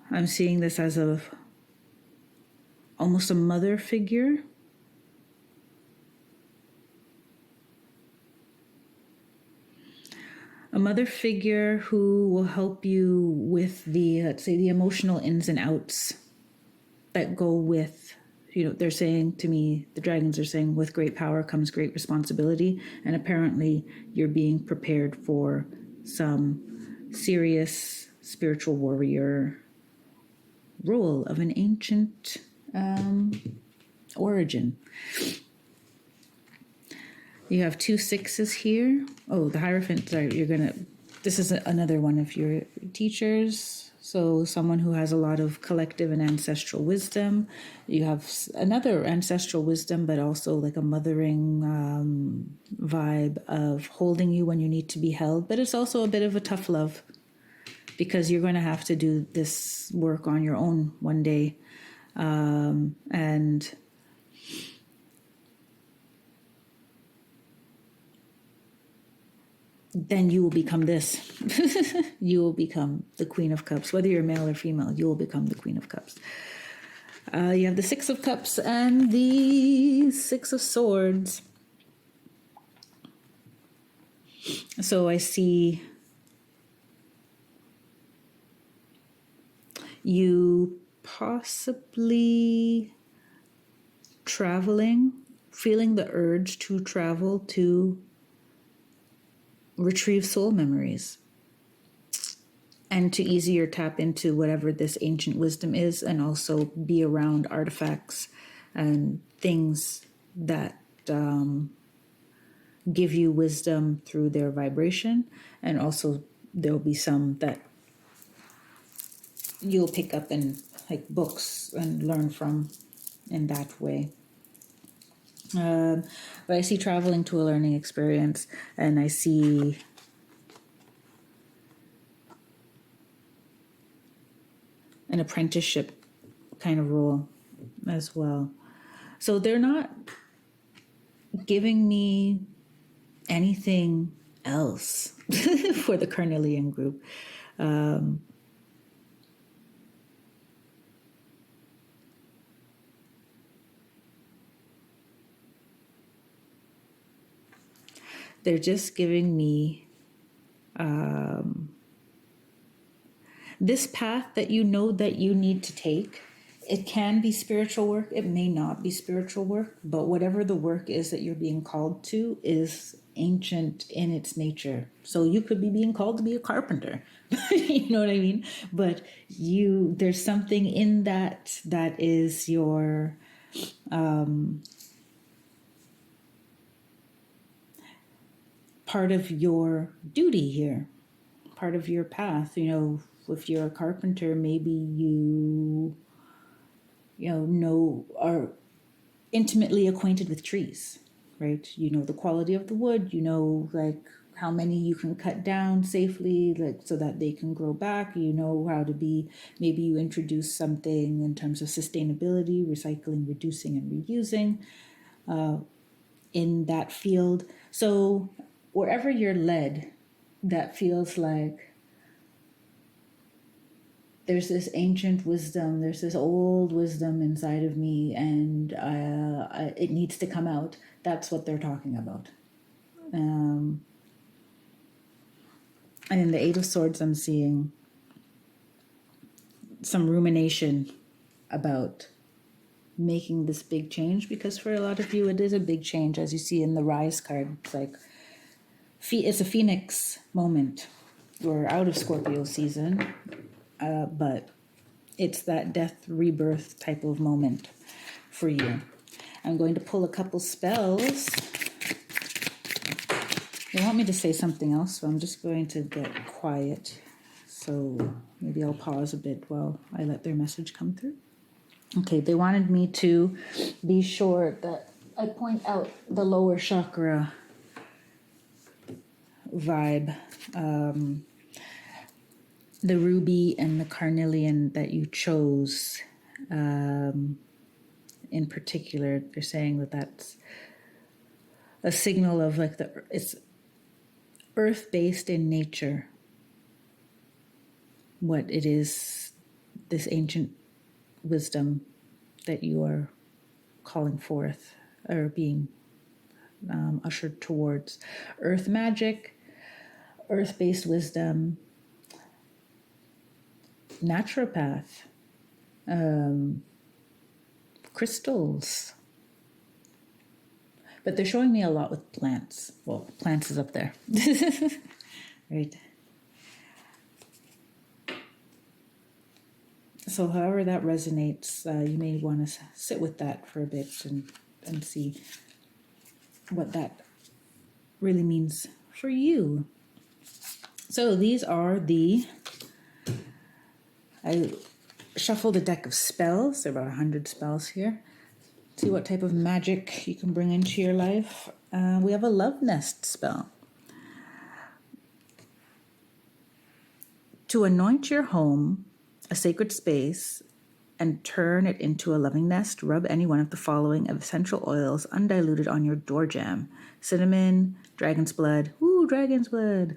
I'm seeing this as almost a mother figure. A mother figure who will help you with the, let's say, the emotional ins and outs that go with, they're saying to me, the dragons are saying, with great power comes great responsibility. And apparently you're being prepared for some serious spiritual warrior role of an ancient origin. You have 2 6s here. Oh, the Hierophant, sorry, this is another one of your teachers. So someone who has a lot of collective and ancestral wisdom. You have another ancestral wisdom, but also like a mothering vibe of holding you when you need to be held. But it's also a bit of a tough love because you're going to have to do this work on your own one day. And then you will become this. You will become the Queen of Cups. Whether you're male or female, you will become the Queen of Cups. You have the 6 of Cups and the 6 of Swords. So I see you possibly traveling, feeling the urge to travel to retrieve soul memories and to easier tap into whatever this ancient wisdom is, and also be around artifacts and things that give you wisdom through their vibration. And also there'll be some that you'll pick up in like books and learn from in that way. But I see traveling to a learning experience, and I see an apprenticeship kind of role as well. So they're not giving me anything else for the Carnelian group. They're just giving me this path that you know that you need to take. It can be spiritual work. It may not be spiritual work, but whatever the work is that you're being called to is ancient in its nature. So you could be being called to be a carpenter. You know what I mean? But there's something in that is your part of your duty here, part of your path. If you're a carpenter, maybe you are intimately acquainted with trees, right? You know the quality of the wood, like how many you can cut down safely, like so that they can grow back. You know how to maybe you introduce something in terms of sustainability, recycling, reducing, and reusing in that field. So wherever you're led, that feels like there's this ancient wisdom, there's this old wisdom inside of me, and it needs to come out. That's what they're talking about. And in the Eight of Swords, I'm seeing some rumination about making this big change, because for a lot of you, it is a big change, as you see in the Rise card. It's like, it's a Phoenix moment. We're out of Scorpio season. But it's that death rebirth type of moment for you. I'm going to pull a couple spells. They want me to say something else, so I'm just going to get quiet. So maybe I'll pause a bit while I let their message come through. Okay, they wanted me to be sure that I point out the lower chakra vibe. The ruby and the carnelian that you chose, in particular, they're saying that that's a signal of like it's earth-based in nature. What it is, this ancient wisdom that you are calling forth or being ushered towards. Earth magic, earth-based wisdom, naturopath, crystals. But they're showing me a lot with plants. Well, plants is up there. Right. So however that resonates, you may want to sit with that for a bit and see what that really means for you. So these are I shuffled a deck of spells. There are about 100 spells here. See what type of magic you can bring into your life. We have a love nest spell. To anoint your home a sacred space and turn it into a loving nest, rub any one of the following essential oils undiluted on your door jamb: cinnamon, dragon's blood,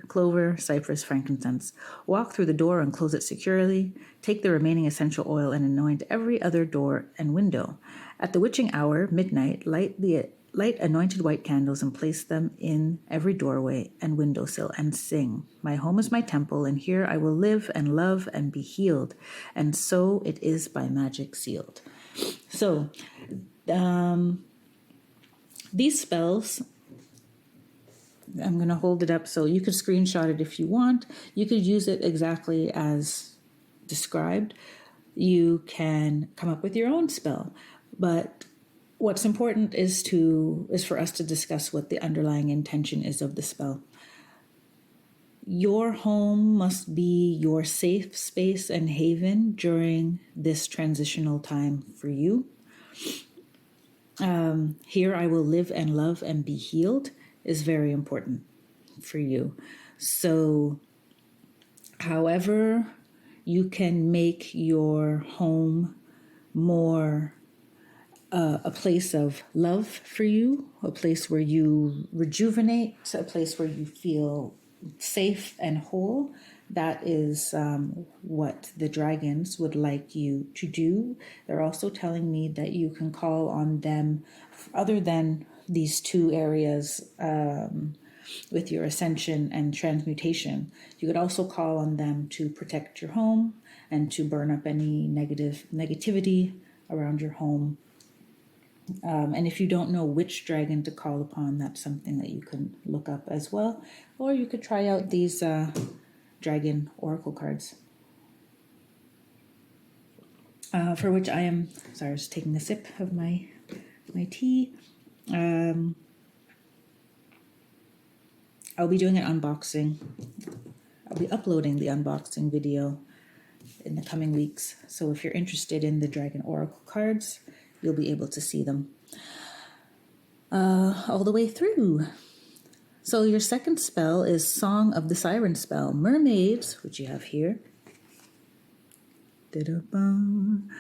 clover, cypress, frankincense. Walk through the door and close it securely. Take the remaining essential oil and anoint every other door and window. At the witching hour, midnight, light anointed white candles and place them in every doorway and windowsill and sing, "My home is my temple, and here I will live and love and be healed. And so it is by magic sealed." So, these spells, I'm going to hold it up so you could screenshot it if you want. You could use it exactly as described. You can come up with your own spell. But what's important is for us to discuss what the underlying intention is of the spell. Your home must be your safe space and haven during this transitional time for you. Here I will live and love and be healed is very important for you. So, however you can make your home more a place of love for you, a place where you rejuvenate, a place where you feel safe and whole, that is what the dragons would like you to do. They're also telling me that you can call on them, other than these two areas, with your ascension and transmutation. You could also call on them to protect your home and to burn up any negativity around your home. And if you don't know which dragon to call upon, that's something that you can look up as well. Or you could try out these dragon oracle cards. For which I am, sorry, I was taking a sip of my tea. I'll be doing an unboxing. I'll be uploading the unboxing video in the coming weeks. So if you're interested in the Dragon Oracle cards, you'll be able to see them all the way through. So your second spell is Song of the Siren spell, Mermaids, which you have here. Da-da-bum.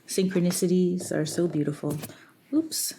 Synchronicities are so beautiful. Oops.